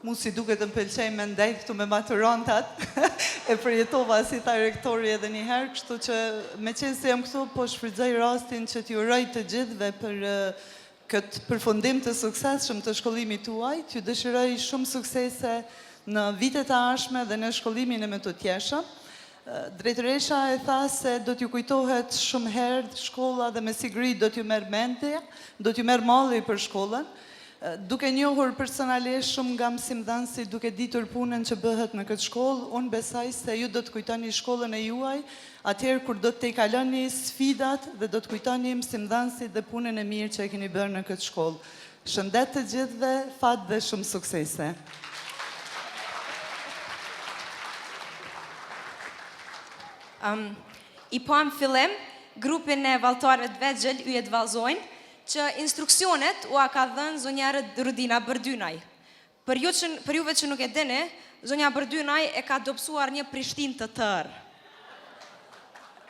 Mu si duke të mpëlqej me ndajt këtu me maturantat, e përjetova si ta rektori edhe njëherë, kështu që me qenë se jam këtu, po shfrytëzoj rastin që t'ju uroj të gjithëve për këtë përfundim të suksesshëm të shkollimit tuaj, t'ju dëshiroj shumë suksese në vitet e ardhshme dhe në shkollimin e me të tjeshëm. Drejtoresha e tha se do t'ju kujtohet shumë herë shkolla dhe me siguri do t'ju merr mendje, do t'ju merr malli për shkollën. Duke njohur personalisht shumë nga mësimdhënësit, duke ditur punën që bëhet në këtë shkollë, unë besoj se ju do të kujtoni shkollën e juaj, atëherë kur do të kaloni sfidat dhe do të kujtoni mësimdhënësit dhe punën e mirë që e keni bërë në këtë shkollë. Shëndet të gjithëve, fat dhe shumë suksese. I pam fillim, grupin e valltarëve të vegjël u jetë vallzojnë, që instruksionet u a ka dhënë zonjarët Rudina Bërdynaj. Për juve që nuk e dini, zonja Bërdynaj e ka dobësuar një Prishtinë të tërë.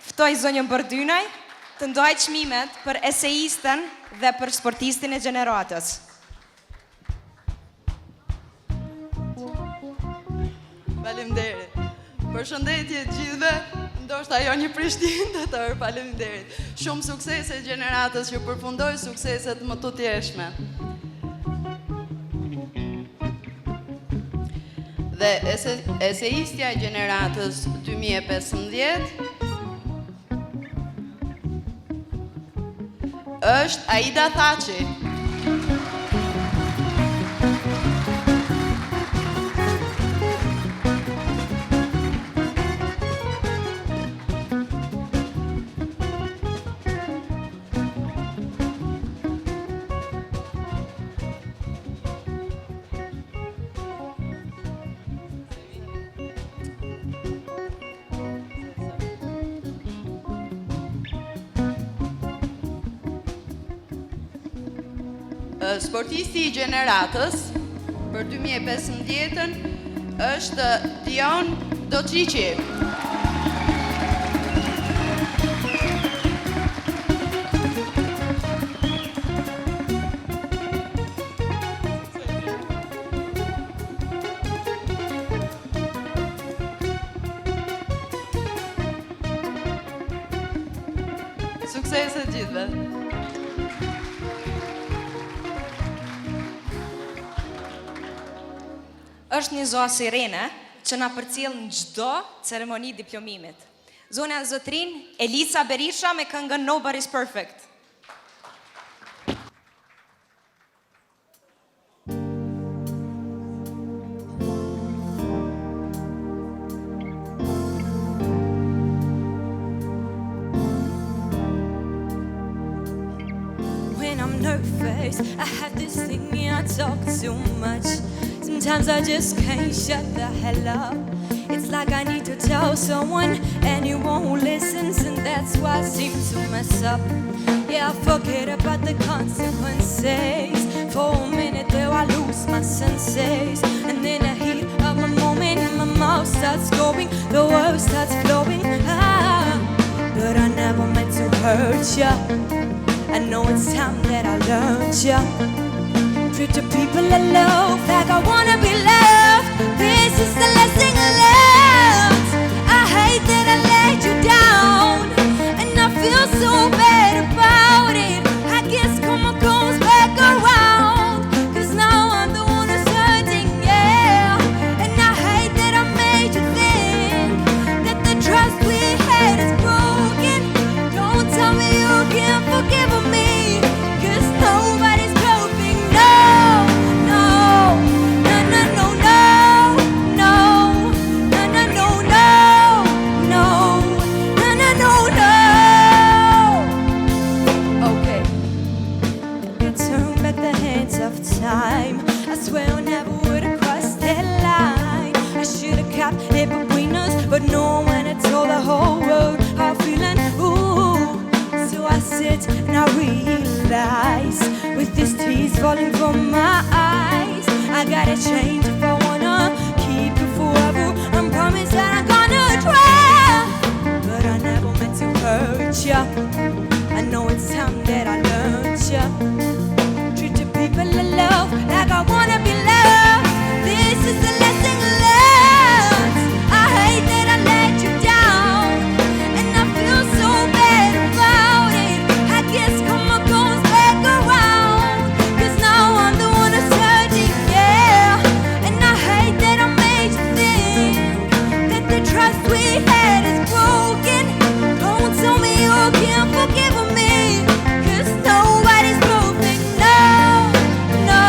Ftoj zonjën Bërdynaj të ndaj çmimet për eseistën dhe për sportistin e gjeneratës. Faleminderit. Përshëndetje gjithëve, ndoshta jo një Prishtinë të tërë, faleminderit. Shumë suksese gjeneratës që përfundoj sukseset më të tjeshme. Dhe eseistja e gjeneratës 2015 është Aida Thaçi. Sportisti i gjeneratës për 2015-ën është Dion Docici. Suksese gjithëve. Është një zoa sirene që na përcjell në çdo ceremoni diplomimit. Zonja zotrin Elisa Berisha me këngën Nobody's Perfect. when I'm nervous. I have this thing, yeah, I talk too much. Sometimes I just can't shut the hell up. It's like I need to tell someone and you won't listen, and that's why I seem to mess up. Yeah, I forget about the consequences. For a minute there I lose my senses, and then the heat of the moment my mouth starts going, the words starts flowing. But I never meant to hurt ya. I know it's time that I learned ya. Treat the people I love like I wanna be loved. This is the lesson I learned. I hate that I let you down, and I feel so bad about it. I guess karma goes back around, 'cause now I'm the one who's hurting, yeah. And I hate that I made you think that the trust we had is broken. Don't tell me you can't forgive me, 'cause nobody's perfect, no. Time. I swear I never would have crossed that line. I should have kept it between us, but no one had told the whole world how I'm feeling. Ooh, so I sit and I realize, with these tears falling from my eyes, I gotta change if I wanna keep you forever. I promise that I'm gonna try, but I never meant to hurt ya. I know it's time that I learned ya. People I love like I wanna be loved. This is the lesson learned. I hate that I let you down, and I feel so bad about it. I guess karma goes back around, 'cause now I'm the one who's hurting, yeah. And I hate that I made you think that the trust we had is broken. Don't tell me you can't forgive me, 'cause nobody's perfect, no.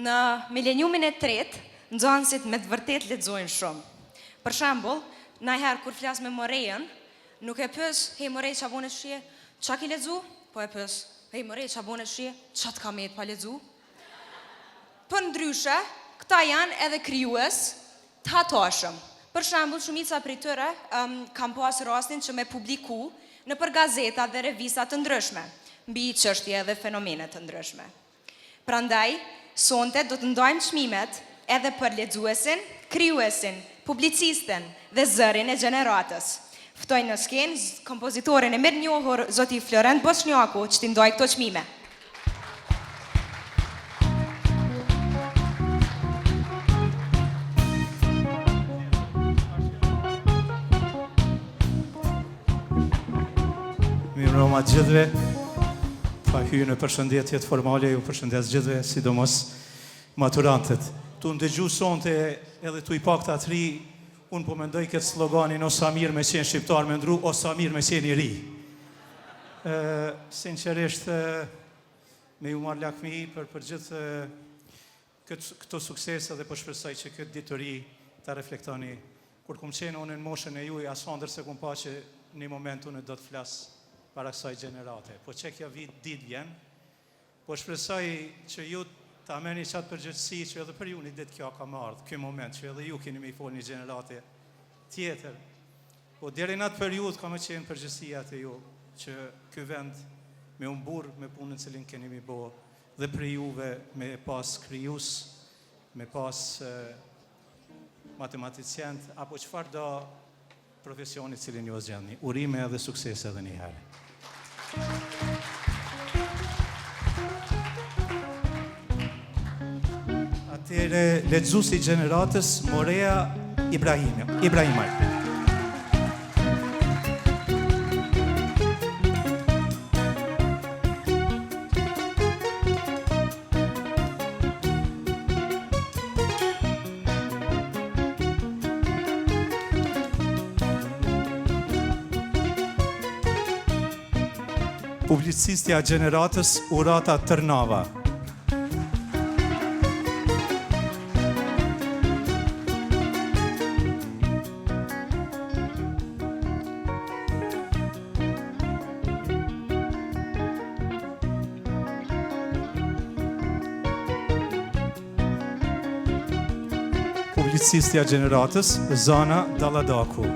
Në mileniumin e tretë, nxënësit me të vërtet lexojnë shumë. Për shembull, najherë kur flas me Morejën, nuk e pyes, "Hey Morej, ç'a bune shije? Ç'a ki lexu?" Po e pyes, "Hey Morej, ç'a bune shije? Ç'a të ka me pa lexu?" Për ndryshe, këta janë edhe krijues të hatashëm. Për shembull, shumica prej tyre kanë pas rastin që me publiku në për gazeta dhe revista të ndryshme, mbi çështje dhe fenomene të ndryshme. Prandaj, sonte do të ndajmë çmimet edhe për lexuesin, krijuesin, publicisten dhe zërin e gjeneratës. Ftoj në skenë kompozitorin e mirënjohur zoti Florent Boshnjaku që t'i ndaj këto çmime. Mirëmbrëma gjithëve. Pa hyrë në përshëndetjet formale, ju përshëndes gjithëve, sidomos maturantët. Tu ndëgju sonte edhe tu i pak të atri, unë po mendoj këtë sloganin o sa mirë me qenë shqiptar me ndru, o sa mirë me qenë i ri. Sinqerisht, me ju marrë lakmi për gjithë këto suksese dhe po shpresoj që këtë ditëri ta reflektoni. Kur kum qenë unë në moshën e juaj, asandër se kum pa që një moment unë do të flasë para kësaj gjenerate. Po që kjo dit vjen, po shpresoj që ju ta merrni qatë përgjithësi që edhe për ju një ditë kjo ka ardhur, ky moment që edhe ju keni me i fol një gjenerate tjetër. Po deri në atë periudhë ka me qenë përgjithësia të ju, që ky vend me umbur me punën cilin keni mi bo, dhe për juve me pas kryus, me pas matematicient, apo çfarë do profesioni cilin ju zgjidhni. Urime dhe suksese edhe një herë. Atëre lexuesi i gjeneratës Morea Ibrahimaj. Publicistja gjeneratës Urata Tërnava. Publicistja gjeneratës Zana Dalladaku.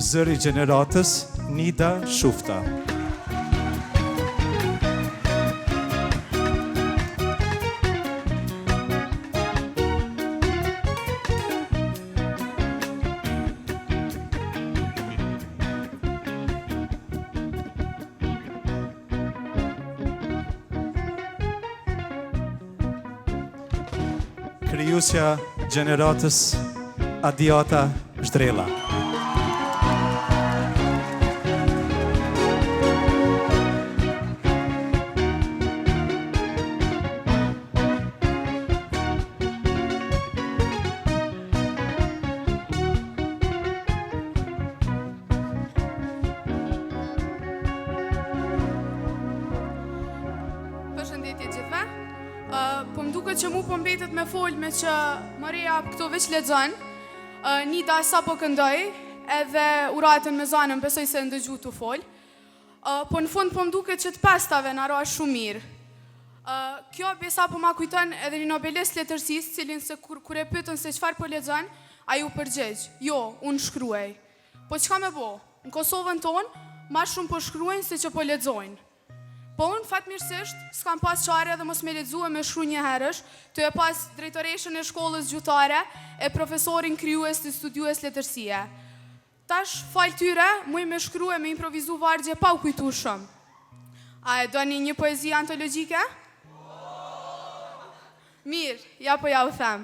Zëri gjeneratës Nida Shufta. Kryusja gjeneratës Adiata Zhdrela. Po më duket që mu po mbetet me fol me që Maria këto veç lexon, Nida sa po këndoj, edhe uratën me zanën besoj se ndëgju të fol. Po në fund po më duket që të pestave në ra shumë mirë. Kjo besa po ma kujton edhe një nobelist letërsisë, cilin se kur e pyetën se çfarë po lexon, ai u përgjigj, jo, unë shkruaj. Po çka me bo? Në Kosovën tonë, ma shumë po shkruajnë se që po lexojnë. Po unë fatmirësisht s'kam pas qare dhe mos me lexu e me shkru një herësh, të e pas drejtoreshën e shkollës gjutare e profesorin kryues të studiues letërsie. Tash fal tyre, muj me shkru e me improvizu vargje pa u kujtu shumë. A e doni një poezi antologjike? Mirë, ja po ja u them.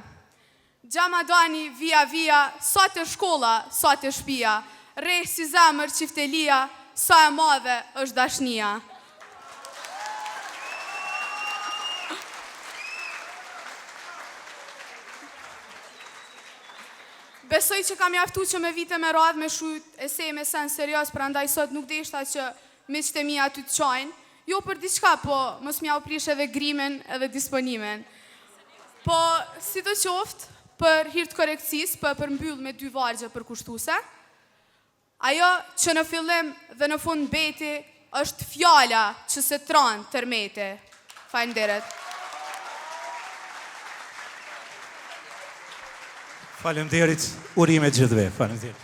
Gjama dani via via, sa të shkolla, sa të shpia, rejë si zemër qiftelia, sa e madhe është dashnia. Besoj që kam jaftu që me vite me radhë me shujt esej me sen serios, pra ndaj sot nuk deshta që miqtë e mi aty të qajnë. Jo për diçka, po mos mja u prish edhe grimen edhe disponimen. Po, si të qoftë, për hirt korekcis, për mbyll me 2 vargje për kushtuse, ajo që në fillim dhe në fund beti është fjala që se tranë tërmete. Faleminderit. Faleminderit, urime gjithëve. Faleminderit.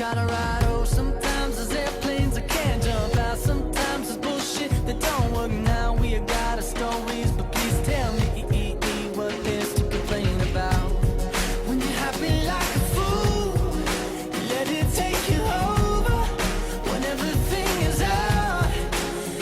gotta ride. Oh, sometimes there's airplanes that can't jump out. Sometimes there's bullshit that don't work. Now we got our stories, but please tell me what there's to complain about. When you're happy like a fool, you let it take you over. When everything is out,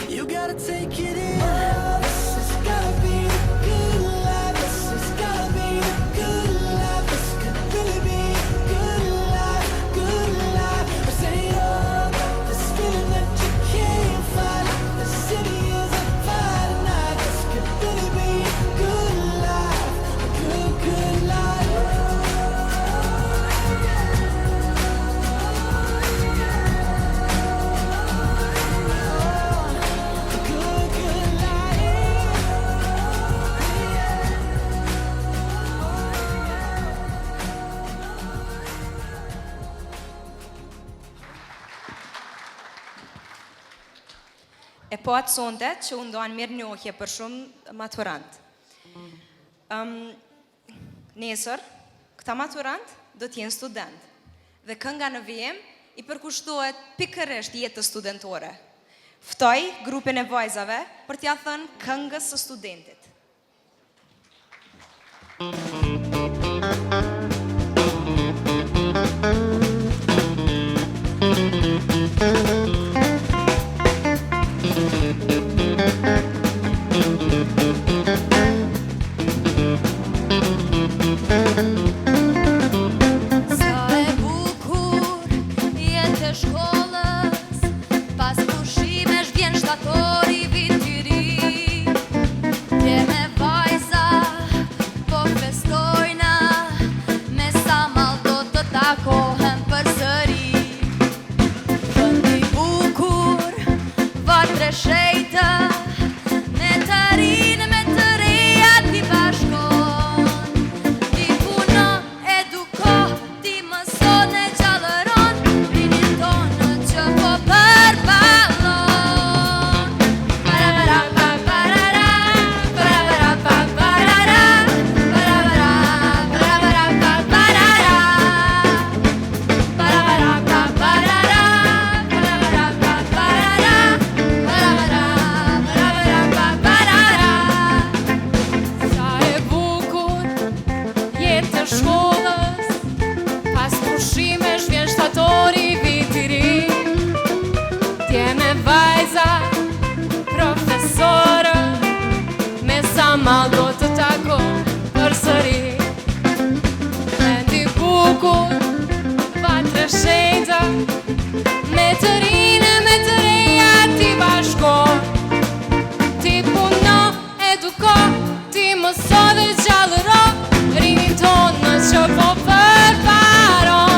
you gotta take it in. Oh, this has gotta be the good life. This has gotta be the good life. This could really be a good life, good life. But say, oh, this feeling that you can't fight. The city is on fire tonight. This could really be a good life, a good, good life. A good, good life. E po atë sonte që unë doan mirë njohje për shumë maturant. Nesër, këta maturant do t'jenë student. Dhe kënga në vijem i përkushtohet pikërisht jetës studentore. Ftoj grupin e vajzave për t'ja thënë këngës së studentit. Sa e bukur jetë e shkollës, pas pushimesh vjen shtatori vit i ri. Dje me vajza po festojna, me sa mall do të takohem përsëri. Vendi i bukur, vatre shejtë, me të rinë, me të reja ti bashkon. Ti puno, eduko, ti mëson e gjallëron, rinin tonë që po përballon. Sa e bukur jetë e shkollës, pas pushimesh vjen shtatori vit i ri. Tje me vajza, profesorë, me sa mall do të tako përsëri. Vendi i bukur, vatre shenjta, me të rinë, me të reja ti bashkon. Ti puno, eduko, ti mëso dhe gjallëro, rinin tonë që po përparon.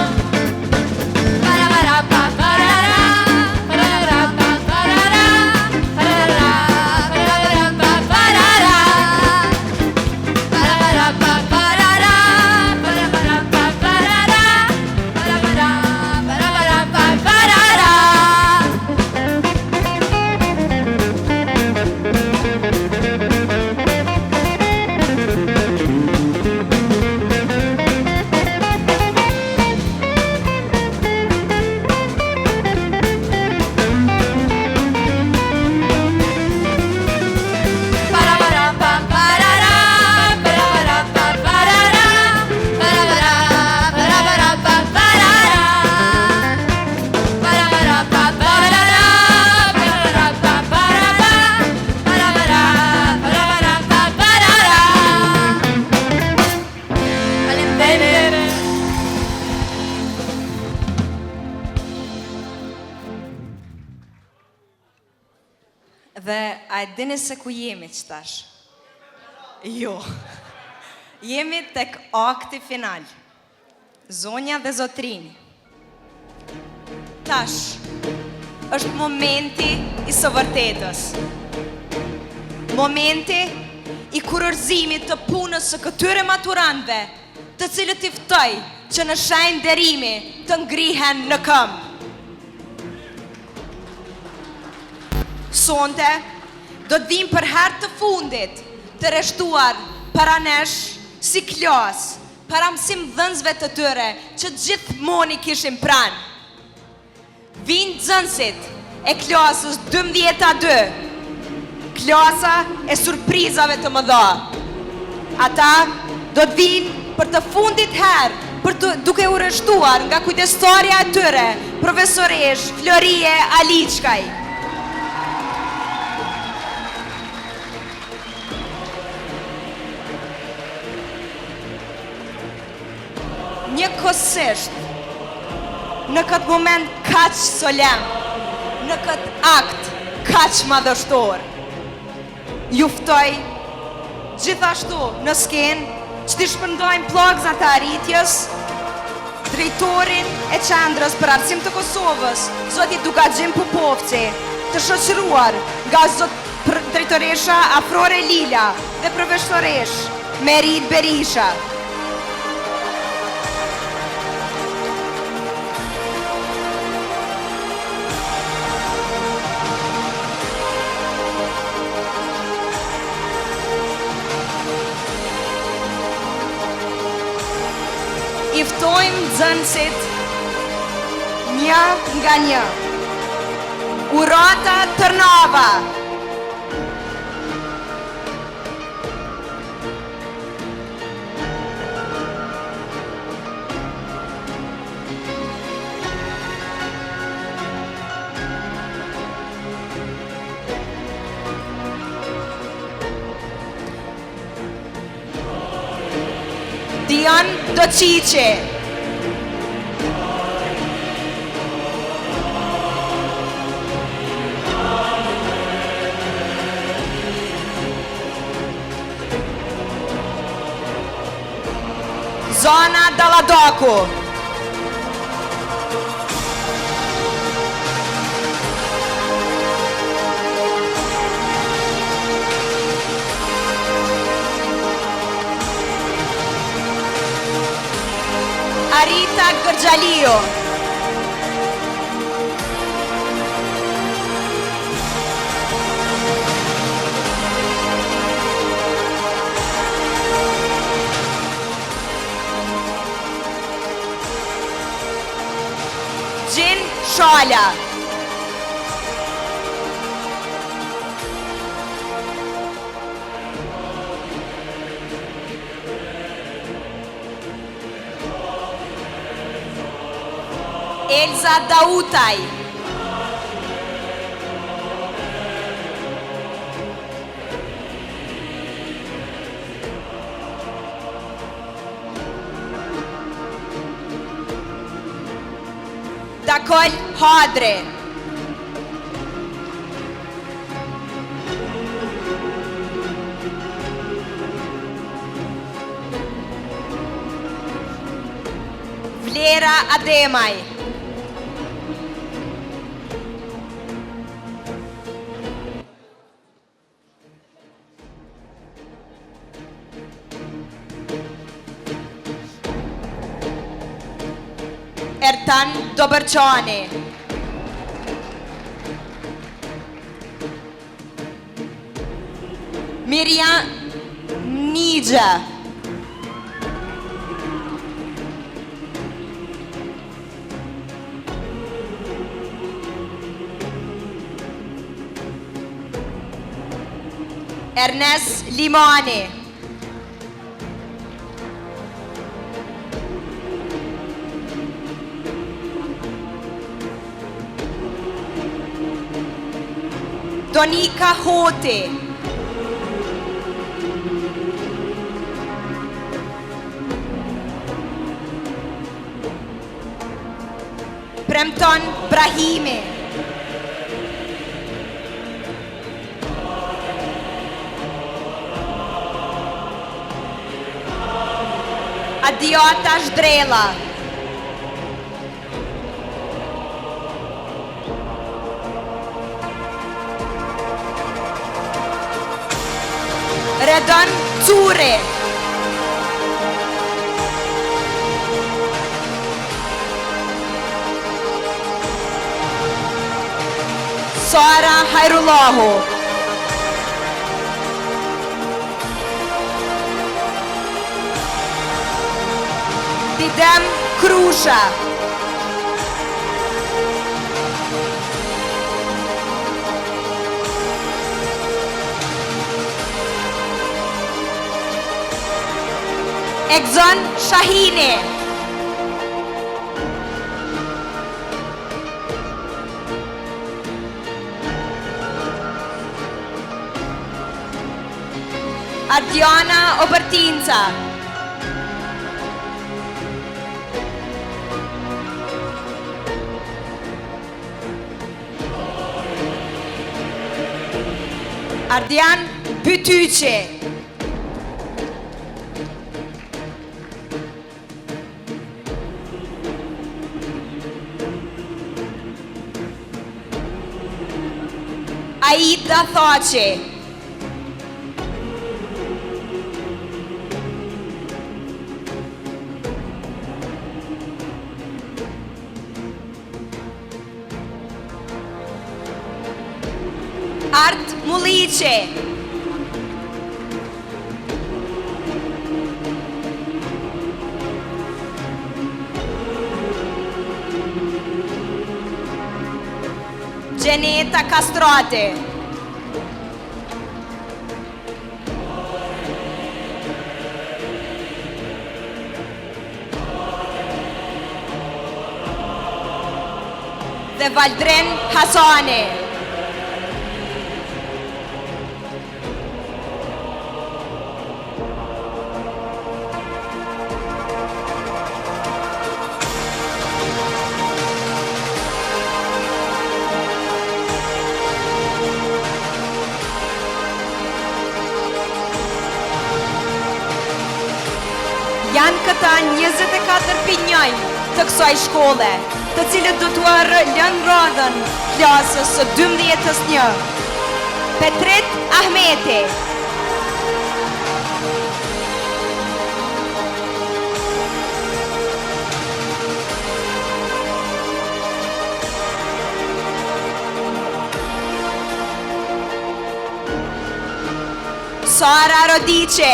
Dhe a e dini se ku jemi qëtash? Jo. Jemi tek akti final. Zonja dhe zotrinj. Tash, është momenti i së vërtetës. Momenti i kurërzimit të punës së këtyre maturantëve, të cilët i ftoj që në shenjë nderimi të ngrihen në këmbë. Sonte, do të vim për herë të fundit të rreshtuar para nesh si klas, para mësimdhënësve të tyre që gjithmonë i kishim pranë. Vinë nxënësit e klasës 12A2, klasa e surprizave të mëdha. Ata do të vinë për të fundit herë, duke u rreshtuar nga kujdestarja e tyre, profesoresh Florie Aliçkaj. Njëkohësisht, në këtë moment kaq solem, në këtë akt kaq madhështor, juftoj gjithashtu në skenë që t'i shpërndojmë pllakzat e arritjes, drejtorin e qendrës për arsim të Kosovës, zoti Dugaxhim Pupovci, të shoqëruar nga zot drejtoresha Afrore Lila dhe profesoresh Merit Berisha. I ftojmë nxënësit një nga një. Urata Tërnava. Dian Dociqi. Zona Dalladoku. Arita Gërxhaliu. Gjin Shala. Elza Dautaj. Dakol Hadre. Vlera Ademaj. Ertan Dobërçani. Miriam Nigja. Ernest Limani. Donika Hoti. Premton Brahimi. Adiota Zhdrela. Redon Curi. Sara Hayrullahu. Didem Krusha. Egzon Shahini. Adriana Obertinza. Ardian Bütyçi. Aida Thoçi. Art Mulici. Geneta Castrote. Dhe Valdren Hasani. Janë këta 24 pinjoj të kësaj shkolle, të cilët do të lënë radhën klasës së 12-1. Petrit Ahmeti. Sara Rodice.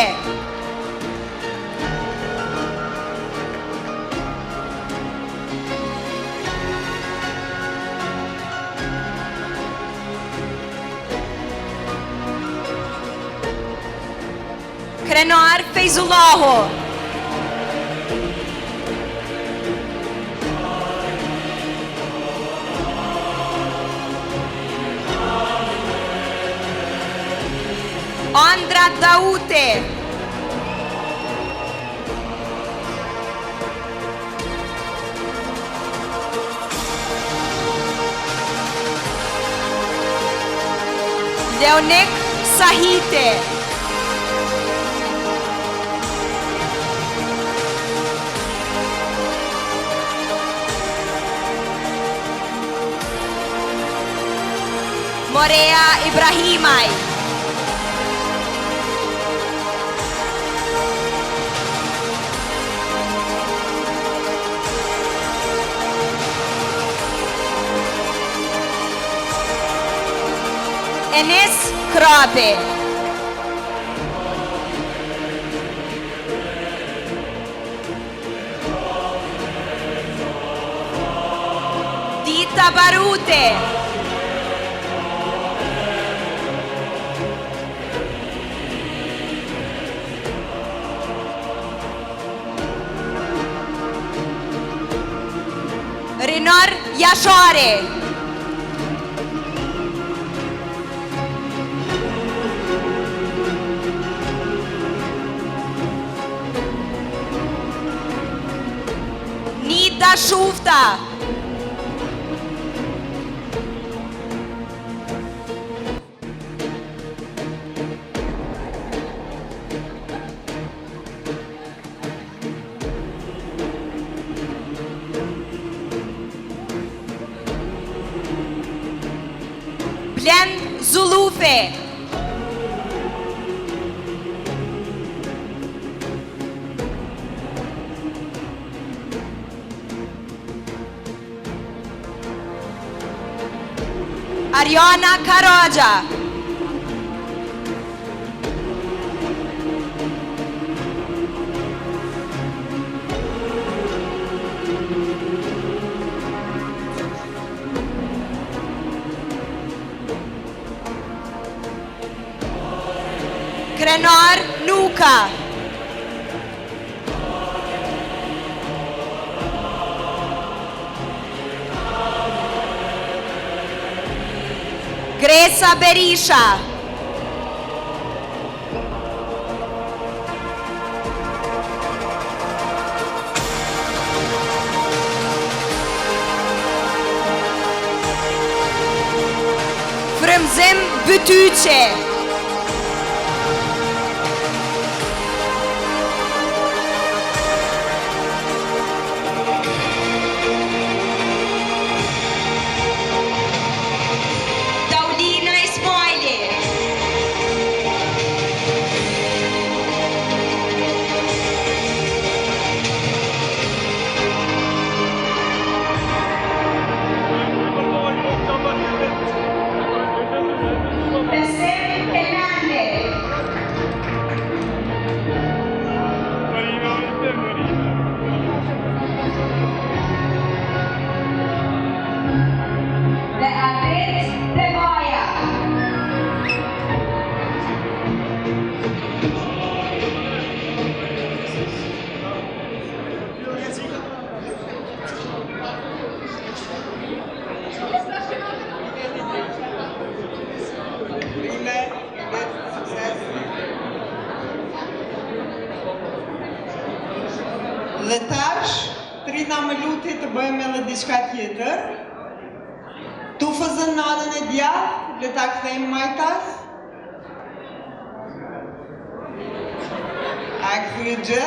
Krenar Fejzullahu. Andra Daute. Leonek Sahite. Morea Ibrahimaj. Enes Krabi. Dita Barute. Rinor Yashare. Nida Shufta. Blen Zulufe. Ariana Karaja. Krenar Nuka. Gresa Berisha. Frymzim Bytyqe. Daulina Ismaili. Besim Hernandez. Beatriz Devoya. Dhe tash, Trina më luti të bëjmë edhe diçka tjetër. Tufëzën nanën e djathtë, le ta kthejmë majtas. A këthy gjë?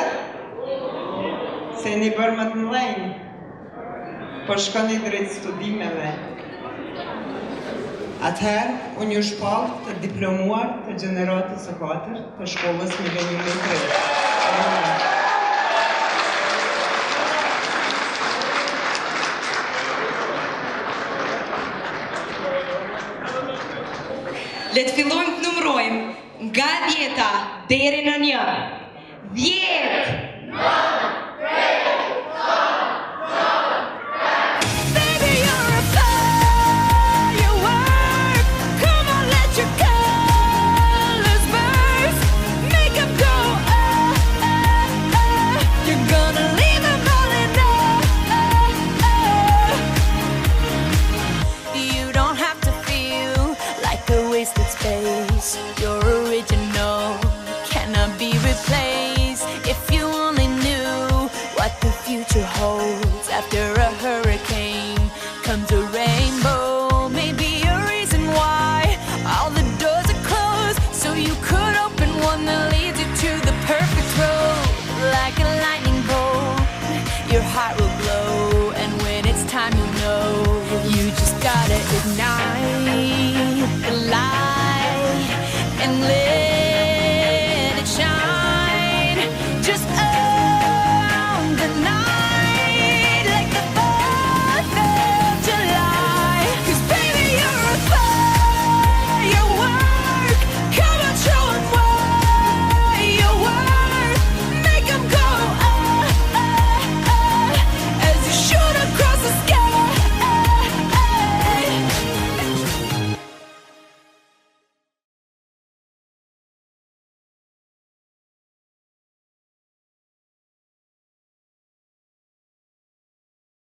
Se një bërë më të mëdhenj, po shkoni drejt studimeve. Atëherë, unë ju shpall të diplomuar të gjeneratës së 4 të shkollës Mileniumi 3. Le të fillojmë të numërojmë nga 10 deri në 1. 10. Your original cannot be replaced. If you only knew what the future holds. After a hurricane comes a rainbow. Maybe a reason why all the doors are closed, so you could open one that leads you to the perfect road. Like a lightning bolt, your heart will glow, and when it's time you'll know. You just gotta ignite the light and live.